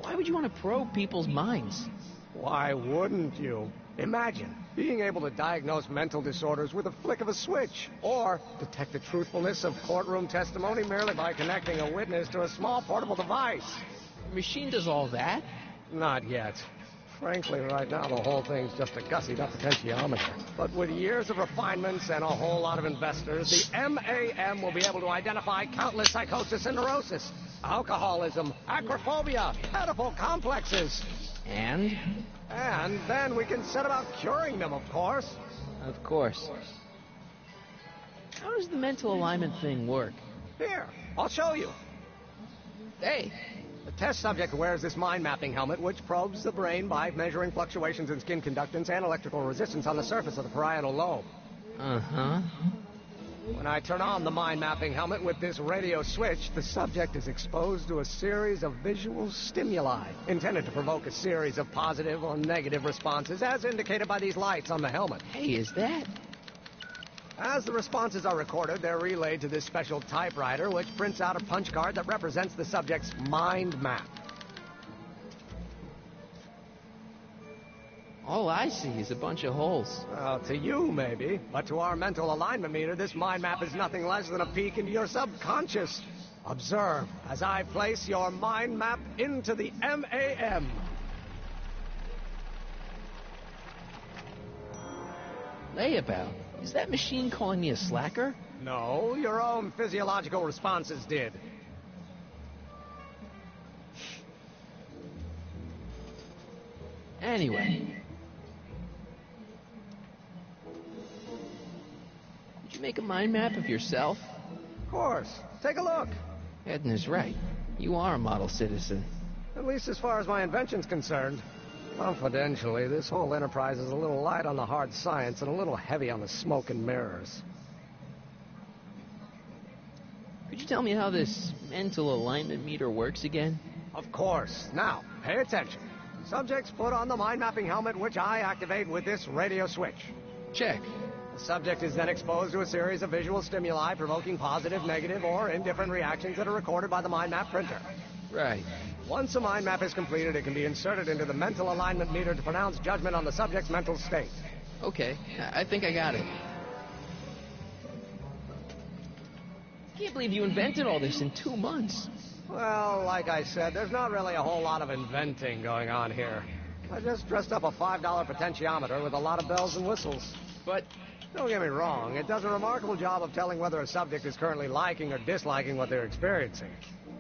Why would you want to probe people's minds? Why wouldn't you? Imagine being able to diagnose mental disorders with a flick of a switch, or detect the truthfulness of courtroom testimony merely by connecting a witness to a small portable device. The machine does all that? Not yet. Frankly, right now, the whole thing's just a gussied-up potentiometer. But with years of refinements and a whole lot of investors, the MAM will be able to identify countless psychosis and neurosis, alcoholism, acrophobia, Oedipal complexes. And then we can set about curing them, of course. Of course. How does the mental alignment thing work? Here, I'll show you. Hey, a test subject wears this mind-mapping helmet, which probes the brain by measuring fluctuations in skin conductance and electrical resistance on the surface of the parietal lobe. Uh-huh. When I turn on the mind-mapping helmet with this radio switch, the subject is exposed to a series of visual stimuli intended to provoke a series of positive or negative responses, as indicated by these lights on the helmet. Hey, is that? As the responses are recorded, they're relayed to this special typewriter, which prints out a punch card that represents the subject's mind map. All I see is a bunch of holes. Well, to you, maybe. But to our mental alignment meter, this mind map is nothing less than a peek into your subconscious. Observe as I place your mind map into the MAM. Layabout? Is that machine calling me a slacker? No, your own physiological responses did. Anyway. Did you make a mind map of yourself? Of course. Take a look. Edna's right. You are a model citizen. At least as far as my invention's concerned. Confidentially, this whole enterprise is a little light on the hard science and a little heavy on the smoke and mirrors. Could you tell me how this mental alignment meter works again? Of course. Now, pay attention. Subjects put on the mind-mapping helmet, which I activate with this radio switch. Check. The subject is then exposed to a series of visual stimuli provoking positive, negative, or indifferent reactions that are recorded by the mind map printer. Right. Once a mind map is completed, it can be inserted into the mental alignment meter to pronounce judgment on the subject's mental state. Okay, I think I got it. Can't believe you invented all this in 2 months. Well, like I said, there's not really a whole lot of inventing going on here. I just dressed up a $5 potentiometer with a lot of bells and whistles. But don't get me wrong, it does a remarkable job of telling whether a subject is currently liking or disliking what they're experiencing.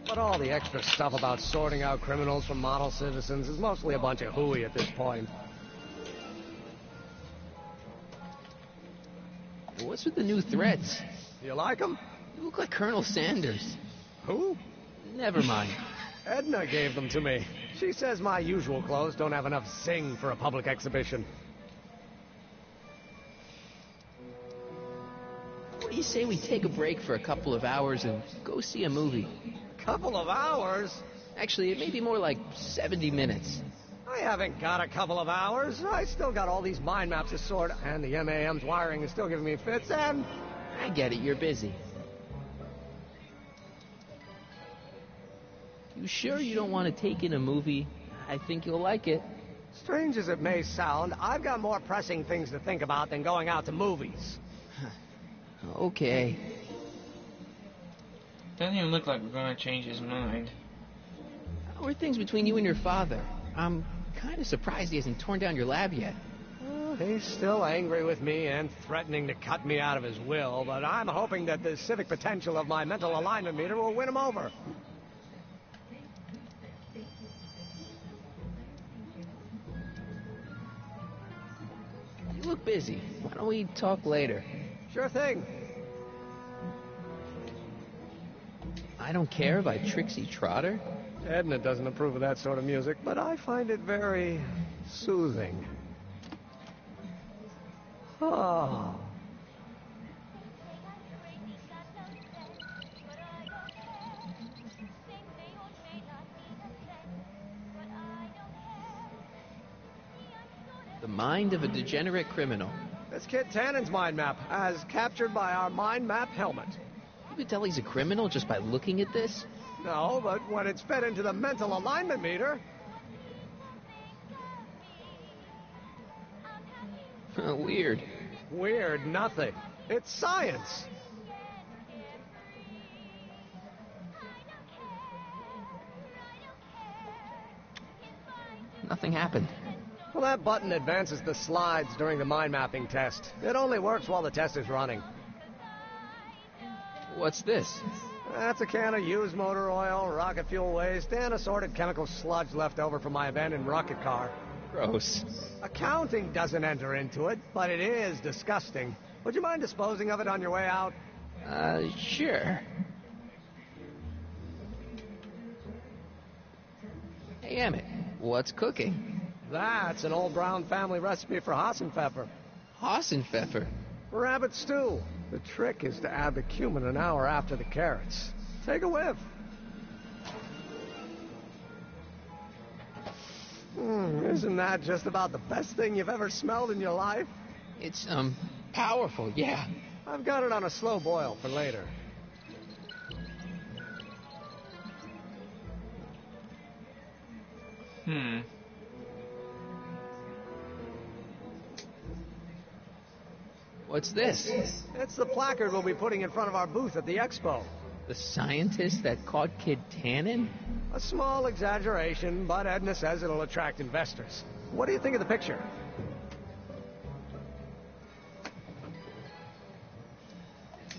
But all the extra stuff about sorting out criminals from model citizens is mostly a bunch of hooey at this point. What's with the new threads? You like them? You look like Colonel Sanders. Who? Never mind. Do gave them to me. She says my usual clothes don't have enough zing for a public exhibition. What do you say we take a break for a couple of hours and go see a movie? Couple of hours? Actually, it may be more like 70 minutes. I haven't got a couple of hours. I still got all these mind maps to sort, and the MAM's wiring is still giving me fits, and... I get it, you're busy. You sure you don't want to take in a movie? I think you'll like it. Strange as it may sound, I've got more pressing things to think about than going out to movies. Okay. Doesn't even look like we're going to change his mind. How are things between you and your father? I'm kind of surprised he hasn't torn down your lab yet. Well, he's still angry with me and threatening to cut me out of his will, but I'm hoping that the civic potential of my mental alignment meter will win him over. You look busy. Why don't we talk later? Sure thing. I Don't Care by Trixie Trotter? Edna doesn't approve of that sort of music, but I find it very soothing. Oh. The Mind of a Degenerate Criminal. That's Kit Tannen's mind map, as captured by our mind map helmet. You could tell he's a criminal just by looking at this? No, but when it's fed into the mental alignment meter... Weird. Weird nothing. It's science. Nothing happened. Well, that button advances the slides during the mind mapping test. It only works while the test is running. What's this? That's a can of used motor oil, rocket fuel waste, and assorted chemical sludge left over from my abandoned rocket car. Gross. Accounting doesn't enter into it, but it is disgusting. Would you mind disposing of it on your way out? Sure. Emmett, what's cooking? That's an old Brown family recipe for Hassenpfeffer. Hassenpfeffer? Rabbit stew. The trick is to add the cumin an hour after the carrots. Take a whiff. Isn't that just about the best thing you've ever smelled in your life? It's, powerful, yeah. I've got it on a slow boil for later. What's this? It's the placard we'll be putting in front of our booth at the expo. The scientist that caught Kid Tannen? A small exaggeration, but Edna says it'll attract investors. What do you think of the picture?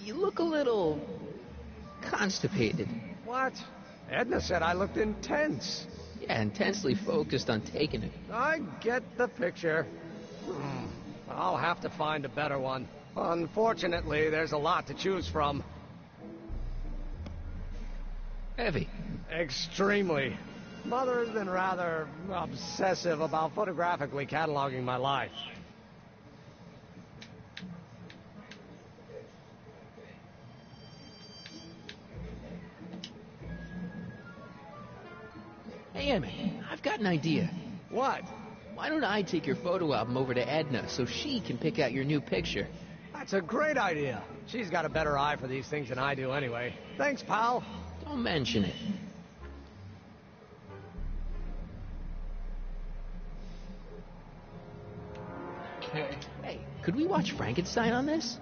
You look a little constipated. What? Edna said I looked intense. Yeah, intensely focused on taking it. I get the picture. I'll have to find a better one. Unfortunately, there's a lot to choose from. Heavy. Extremely. Mother's been rather obsessive about photographically cataloging my life. Hey, Emmett, I've got an idea. What? Why don't I take your photo album over to Edna so she can pick out your new picture? That's a great idea. She's got a better eye for these things than I do anyway. Thanks, pal. Don't mention it. Okay. Hey, could we watch Frankenstein on this?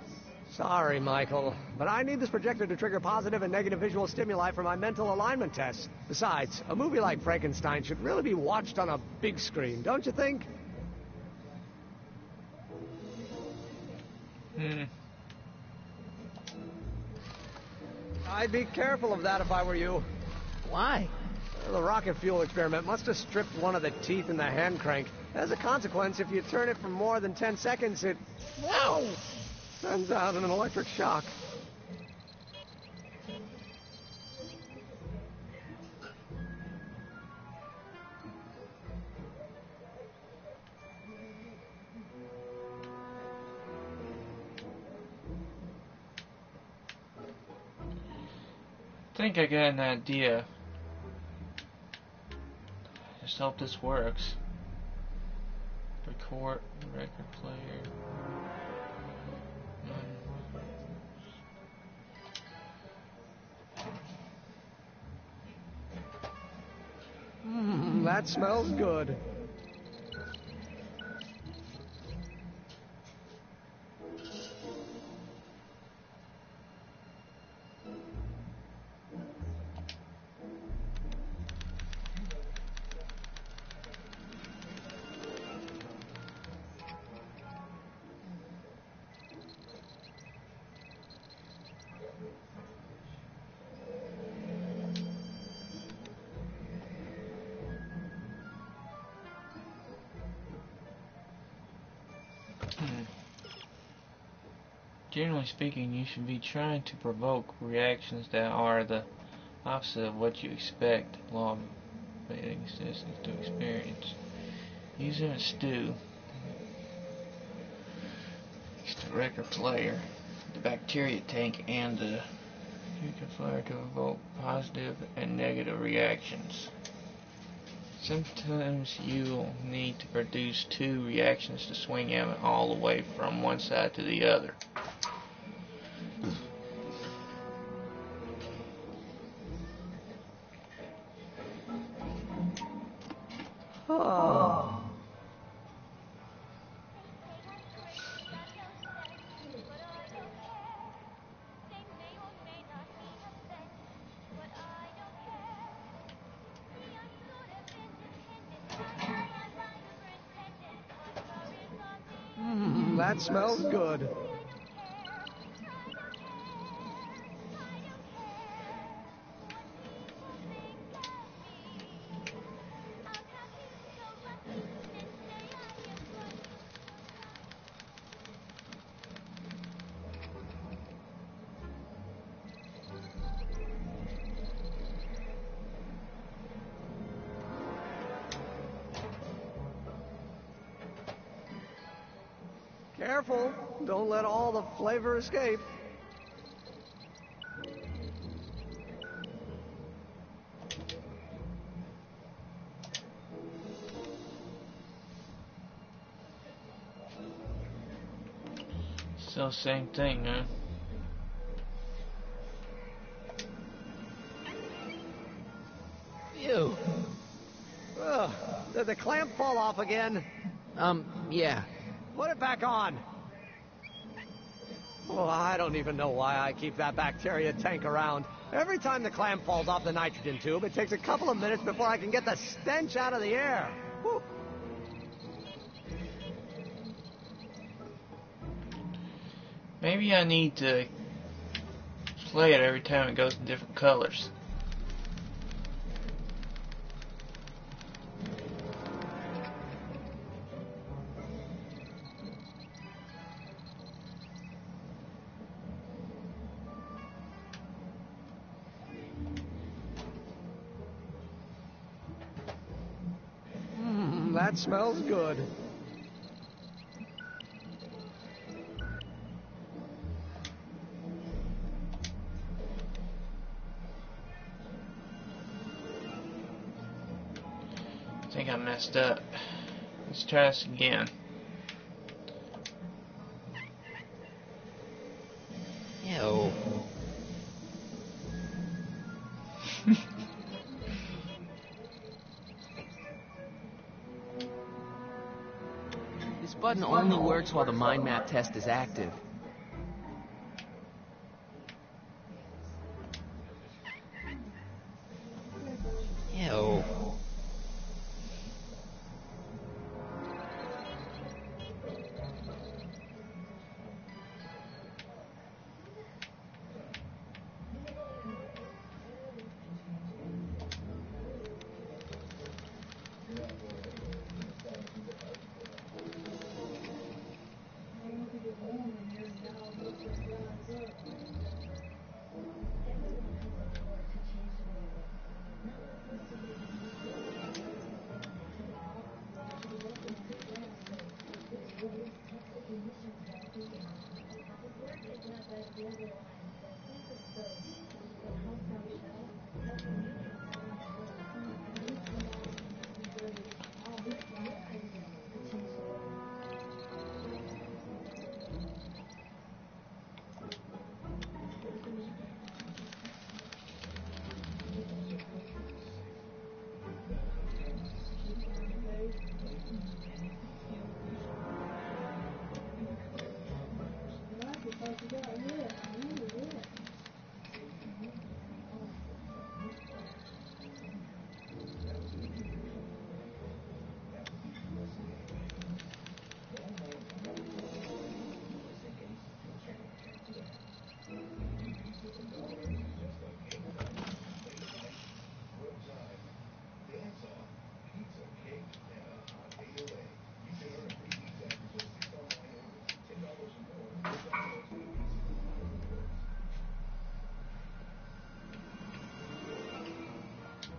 Sorry, Michael, but I need this projector to trigger positive and negative visual stimuli for my mental alignment tests. Besides, a movie like Frankenstein should really be watched on a big screen, don't you think? I'd be careful of that if I were you. Why? The rocket fuel experiment must have stripped one of the teeth in the hand crank. As a consequence, if you turn it for more than 10 seconds, it... Whoa! Sends out an electric shock. I think I got an idea. Just hope this works. Record record player. That smells good. Generally speaking, you should be trying to provoke reactions that are the opposite of what you expect law-abiding citizens to experience. Using a stew, the record player, the bacteria tank, and the humidifier to evoke positive and negative reactions. Sometimes you'll need to produce two reactions to swing Emmett all the way from one side to the other. Oh. That smells good. Careful. Don't let all the flavor escape. So same thing, huh? Ew. Ugh, did the clamp fall off again? Yeah. Put it back on. Oh, I don't even know why I keep that bacteria tank around. Every time the clamp falls off the nitrogen tube, it takes a couple of minutes before I can get the stench out of the air. Whew. Maybe I need to play it every time it goes in different colors. That smells good. I think I messed up. Let's try this again. Ew. This button only works while the mind map test is active. Ew.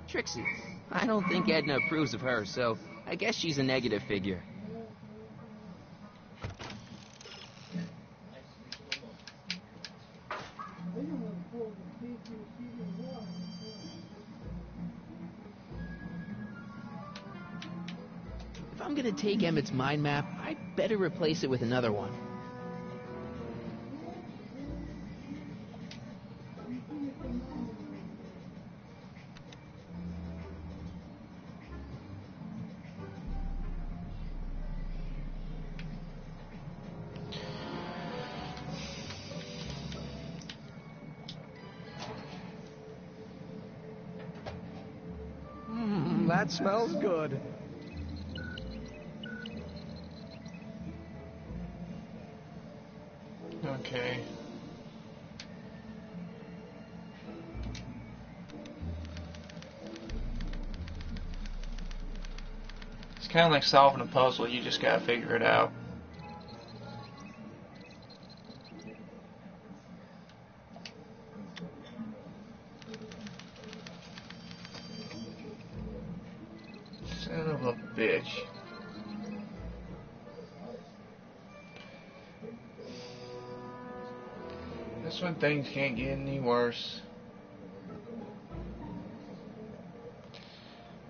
Trixie. I don't think Edna approves of her, so I guess she's a negative figure. If I'm gonna take Emmett's mind map, I'd better replace it with another one. That smells good. Okay. It's kind of like solving a puzzle. You just gotta figure it out. Son of a bitch. That's when things can't get any worse.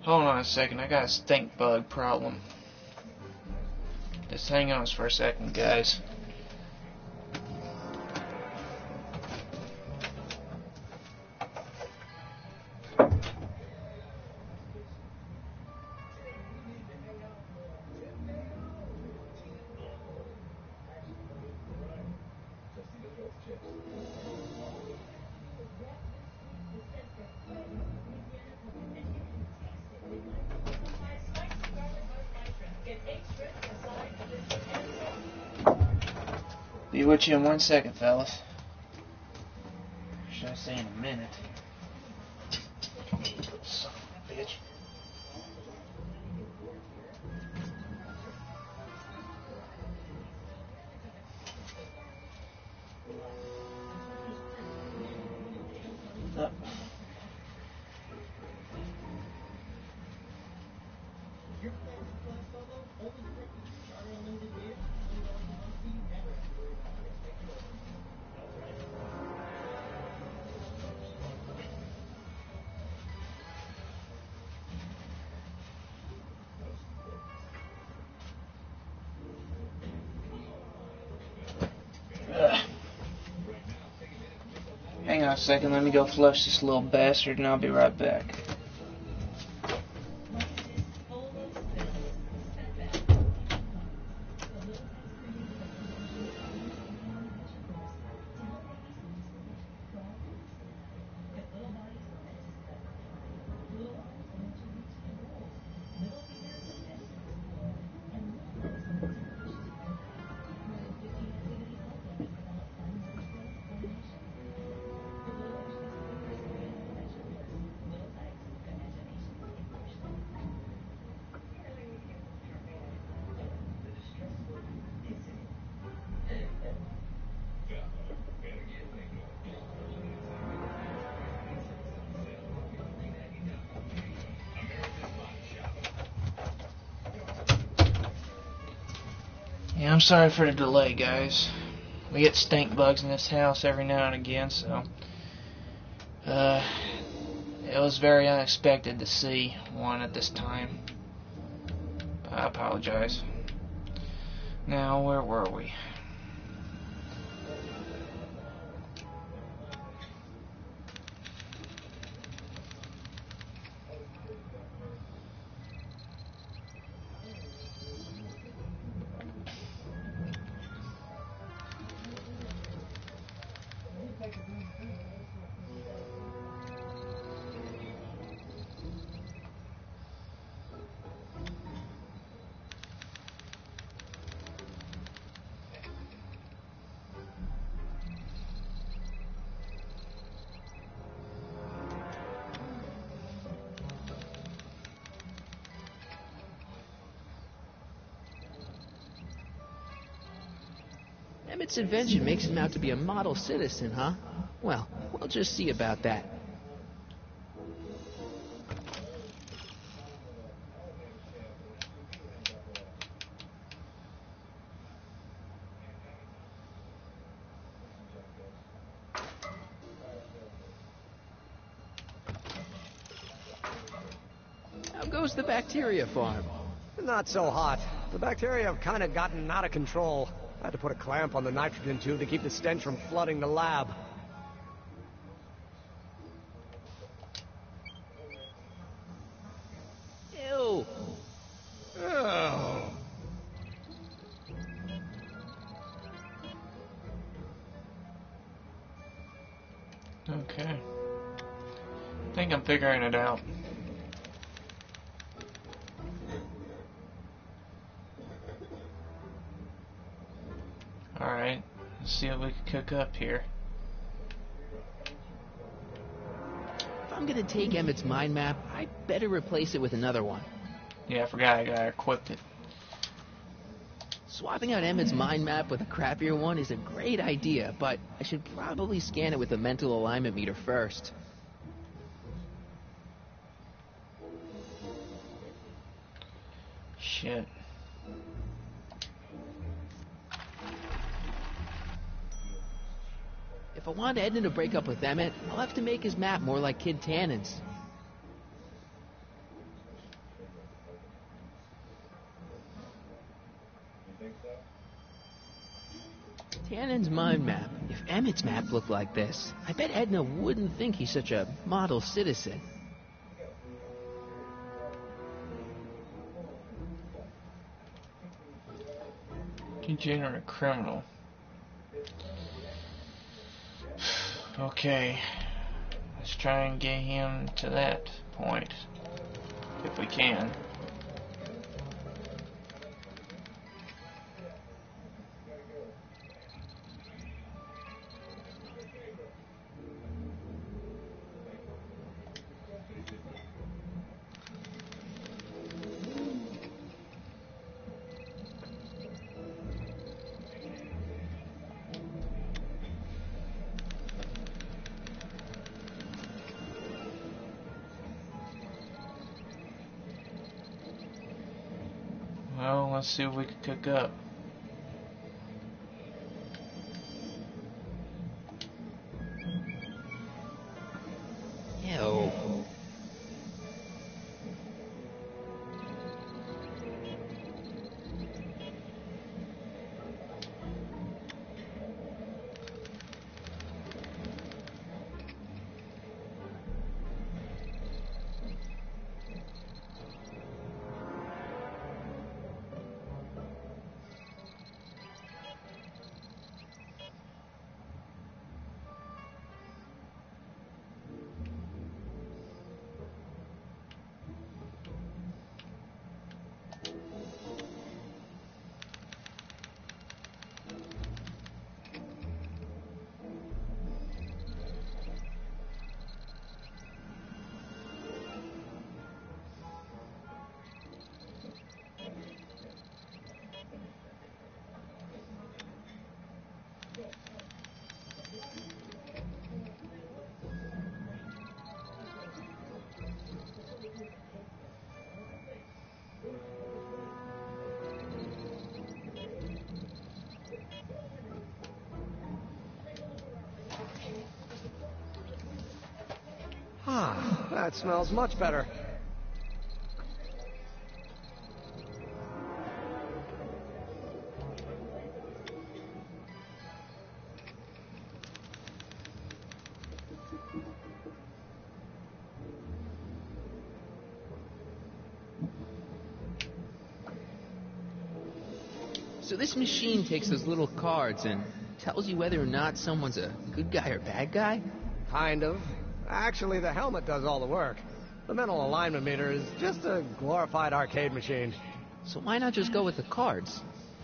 Hold on a second, I got a stink bug problem. Just hang on for a second, guys. Be with you in 1 second, fellas. Should I say in a minute? Son of a bitch. Hang on a second, let me go flush this little bastard and I'll be right back. Yeah, I'm sorry for the delay, guys. We get stink bugs in this house every now and again, so it was very unexpected to see one at this time. I apologize. Now, where were we? Emmett's invention makes him out to be a model citizen, huh? Well, we'll just see about that. How goes the bacteria farm? Not so hot. The bacteria have kind of gotten out of control. I had to put a clamp on the nitrogen tube to keep the stench from flooding the lab. Ew. Oh. Okay. I think I'm figuring it out. Alright, let's see what we can cook up here. If I'm gonna take Emmett's mind map, I'd better replace it with another one. Yeah, I forgot I equipped it. Swapping out Emmett's mind map with a crappier one is a great idea, but I should probably scan it with a mental alignment meter first. Shit. If I want Edna to break up with Emmett, I'll have to make his map more like Kid Tannen's. Tannen's mind map. If Emmett's map looked like this, I bet Edna wouldn't think he's such a model citizen. Degenerate criminal. Okay. Let's try and get him to that point. If we can. Well, let's see what we can cook up. Ew. Ah, that smells much better. So this machine takes those little cards and tells you whether or not someone's a good guy or bad guy? Kind of. Actually, the helmet does all the work. The mental alignment meter is just a glorified arcade machine. So why not just go with the cards?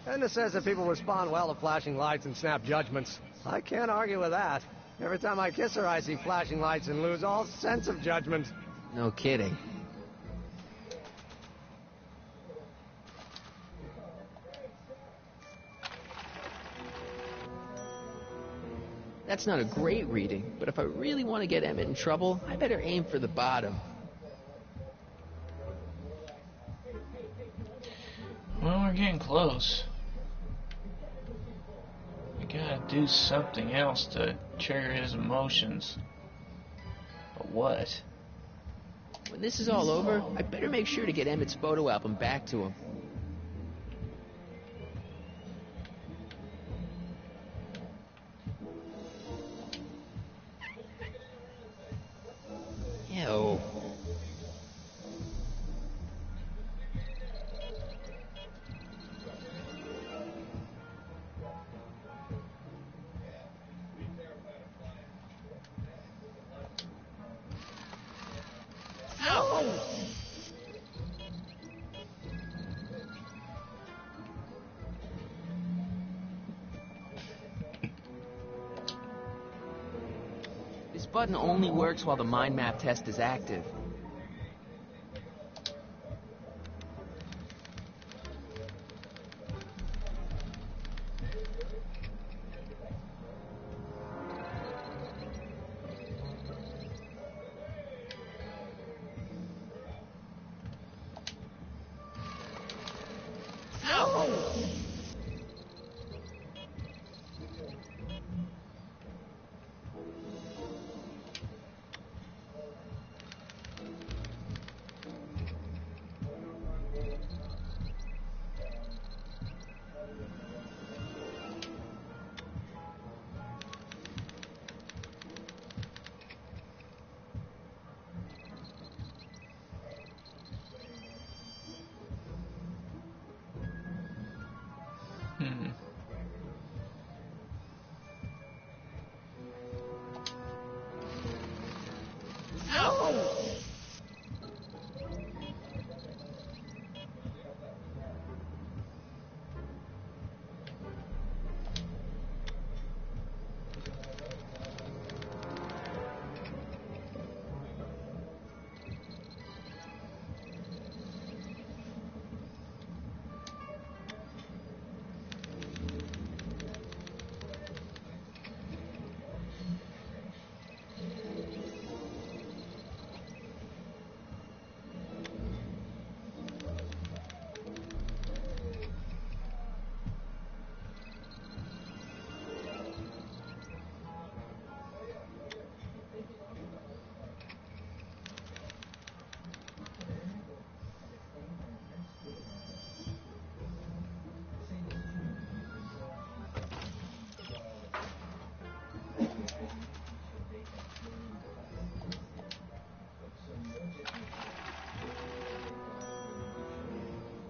Edna says that people respond well to flashing lights and snap judgments. I can't argue with that. Every time I kiss her, I see flashing lights and lose all sense of judgment. No kidding. That's not a great reading, but if I really want to get Emmett in trouble, I better aim for the bottom. Well, we're getting close. We gotta do something else to trigger his emotions. But what? When this is all over, I better make sure to get Emmett's photo album back to him. Ew. This button only works while the mind map test is active.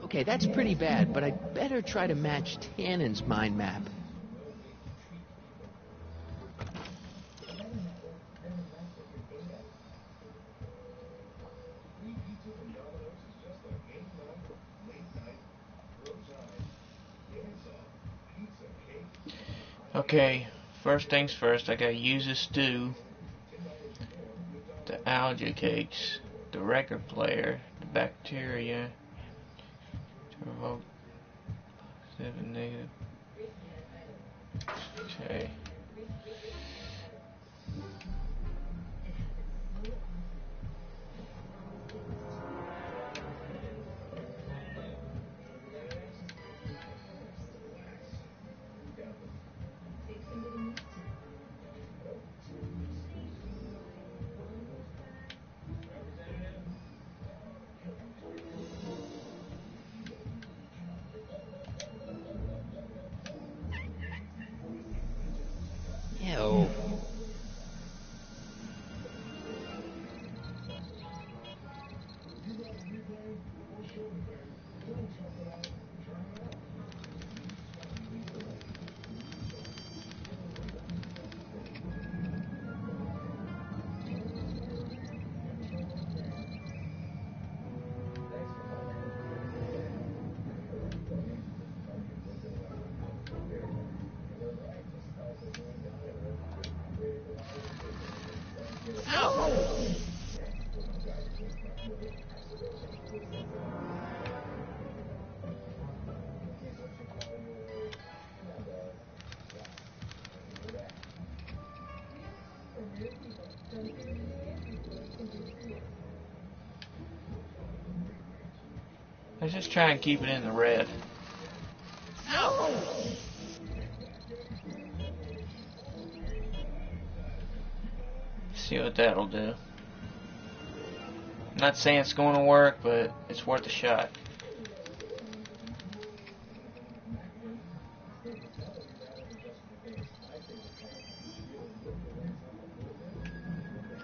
Okay, that's pretty bad, but I'd better try to match Tannen's mind map. Okay, first things first, I gotta use a stew, the algae cakes, the record player, the bacteria, to revoke positive and negative. Okay. Ew. Let's just try and keep it in the red. See what that'll do. I'm not saying it's going to work, but it's worth a shot.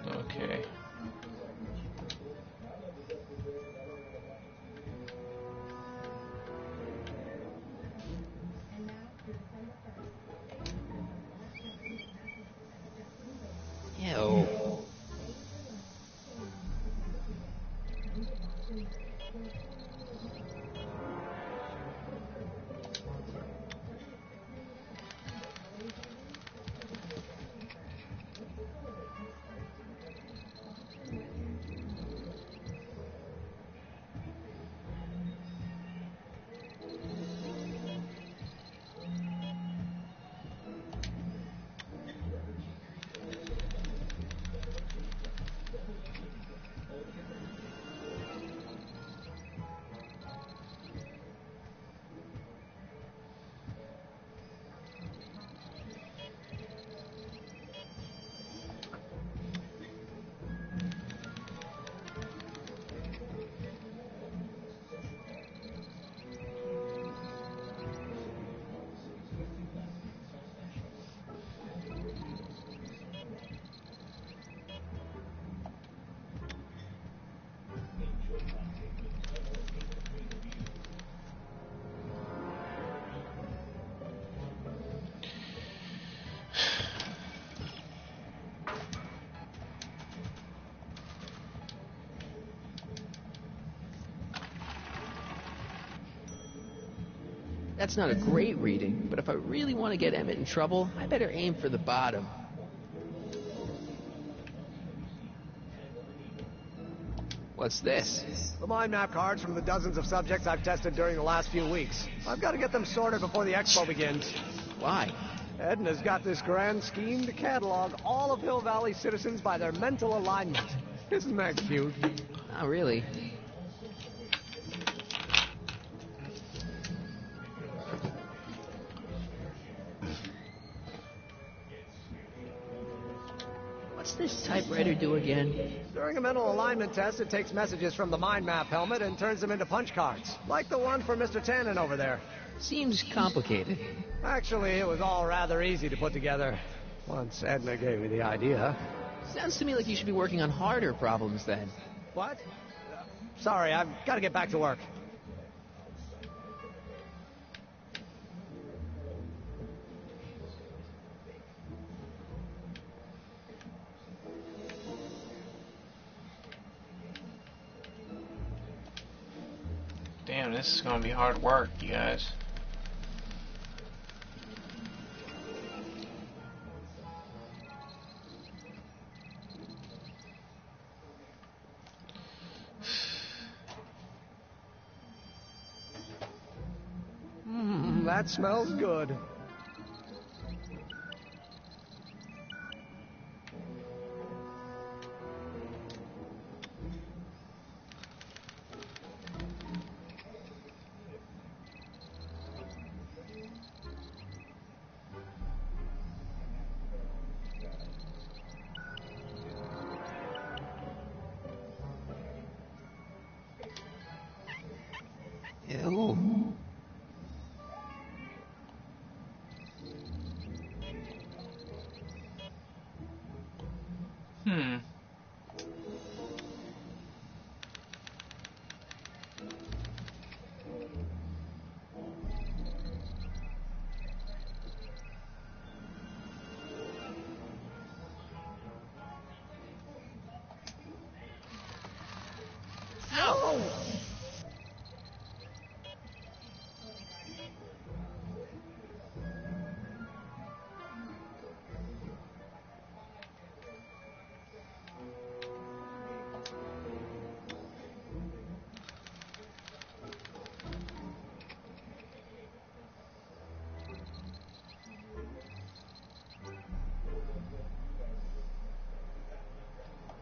Okay. Ew. That's not a great reading, but if I really want to get Emmett in trouble, I better aim for the bottom. What's this? The mind map cards from the dozens of subjects I've tested during the last few weeks. I've got to get them sorted before the expo begins. Why? Edna's got this grand scheme to catalog all of Hill Valley citizens by their mental alignment. Isn't that cute? Not really. What's this typewriter do again? During a mental alignment test, it takes messages from the mind map helmet and turns them into punch cards. Like the one for Mr. Tannen over there. Seems complicated. Actually, it was all rather easy to put together. Once Edna gave me the idea. Sounds to me like you should be working on harder problems then. What? Sorry, I've got to get back to work. Damn, this is going to be hard work, you guys. That smells good. Ew.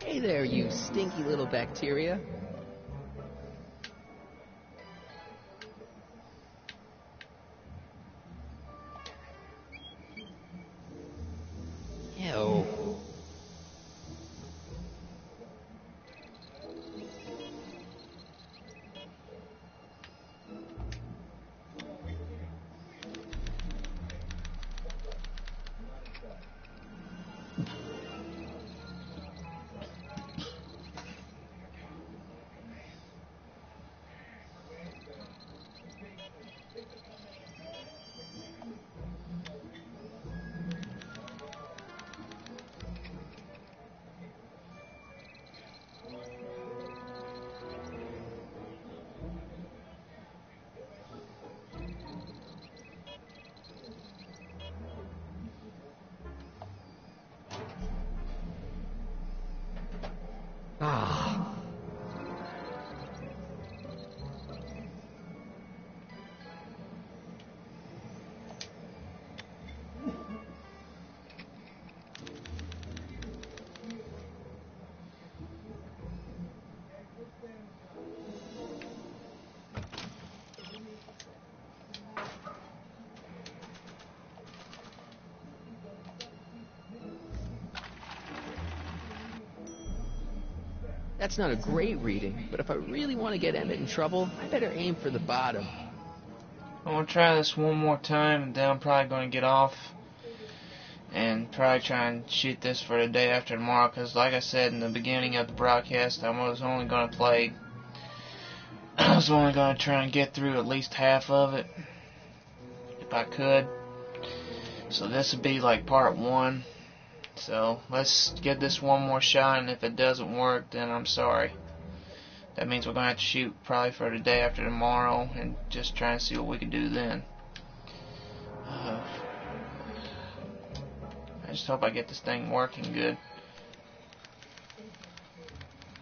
Hey there, you stinky little bacteria. Ew. Ah. That's not a great reading, but if I really want to get Emmett in trouble, I better aim for the bottom. I'm going to try this one more time, and then I'm probably going to get off and probably try and shoot this for the day after tomorrow, because like I said in the beginning of the broadcast, I was only going to play, I was only going to try and get through at least half of it, if I could. So this would be like part 1. So let's give this one more shot, and if it doesn't work, then I'm sorry. That means we're going to have to shoot probably for the day after tomorrow and just try and see what we can do then. just hope I get this thing working good.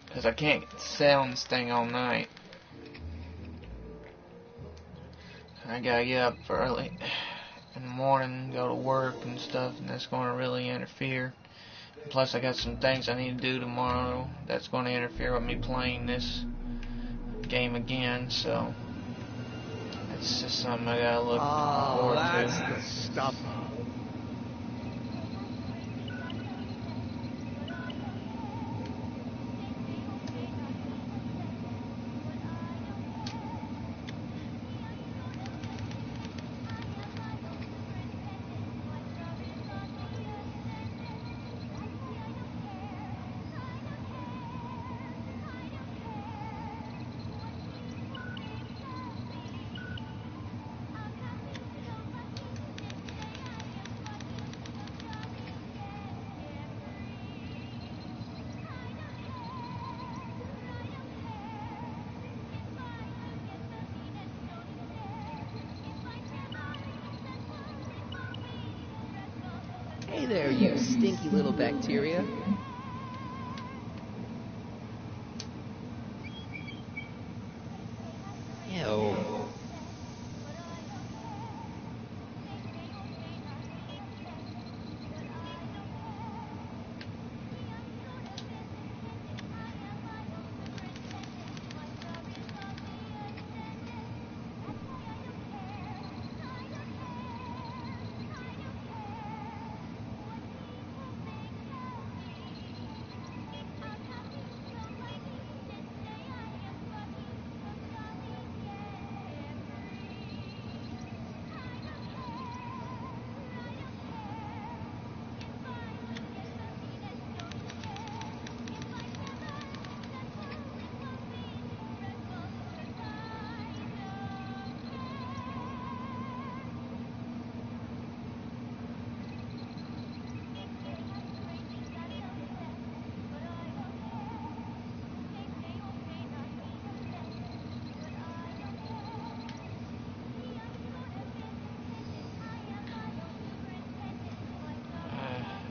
Because I can't sit on this thing all night. I gotta get up early in the morning, go to work and stuff, and that's going to really interfere. Plus, I got some things I need to do tomorrow that's going to interfere with me playing this game again, so it's just something I gotta look forward to. That's the stuff. Hey there, you stinky little bacteria. Ew.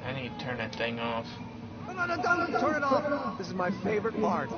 I need to turn that thing off. No, don't turn it off. This is my favorite part.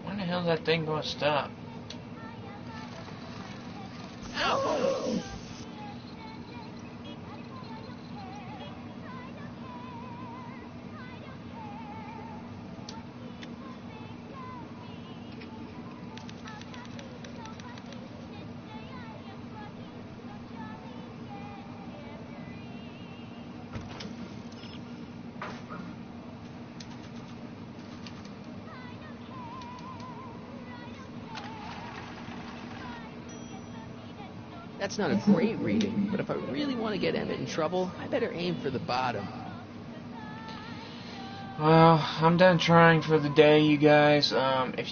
When the hell's that thing going to stop? That's not a great reading, but if I really want to get Emmett in trouble, I better aim for the bottom. Well, I'm done trying for the day, you guys. If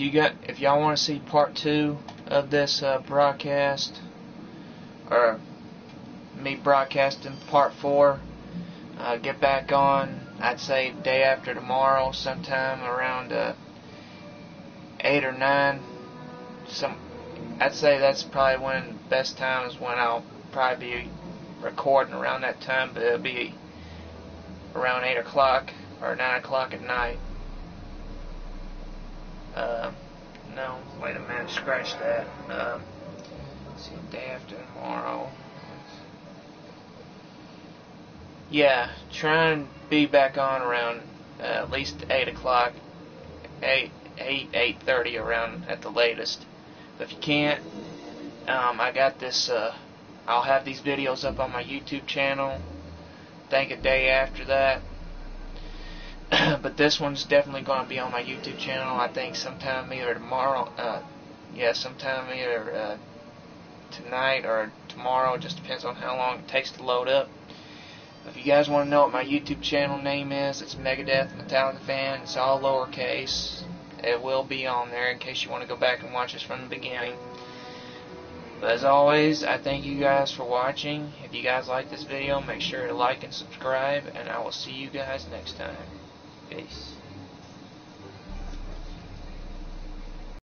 y'all want to see part 2 of this broadcast, or me broadcasting part 4, get back on. I'd say day after tomorrow, sometime around 8 or 9. I'd say that's probably when best time is when I'll probably be recording around that time, but it'll be around 8 o'clock or 9 o'clock at night. No, wait a minute, scratch that. Let's see, day after tomorrow. Yeah, try and be back on around at least 8 o'clock, 8:30 around at the latest. But if you can't, I got this, I'll have these videos up on my YouTube channel. I think a day after that. But this one's definitely going to be on my YouTube channel. I think sometime either tomorrow, sometime either tonight or tomorrow. Just depends on how long it takes to load up. If you guys want to know what my YouTube channel name is, it's Megadeth Metallica Fan. It's all lowercase. It will be on there in case you want to go back and watch this from the beginning. But as always, I thank you guys for watching. If you guys like this video, make sure to like and subscribe, and I will see you guys next time. Peace.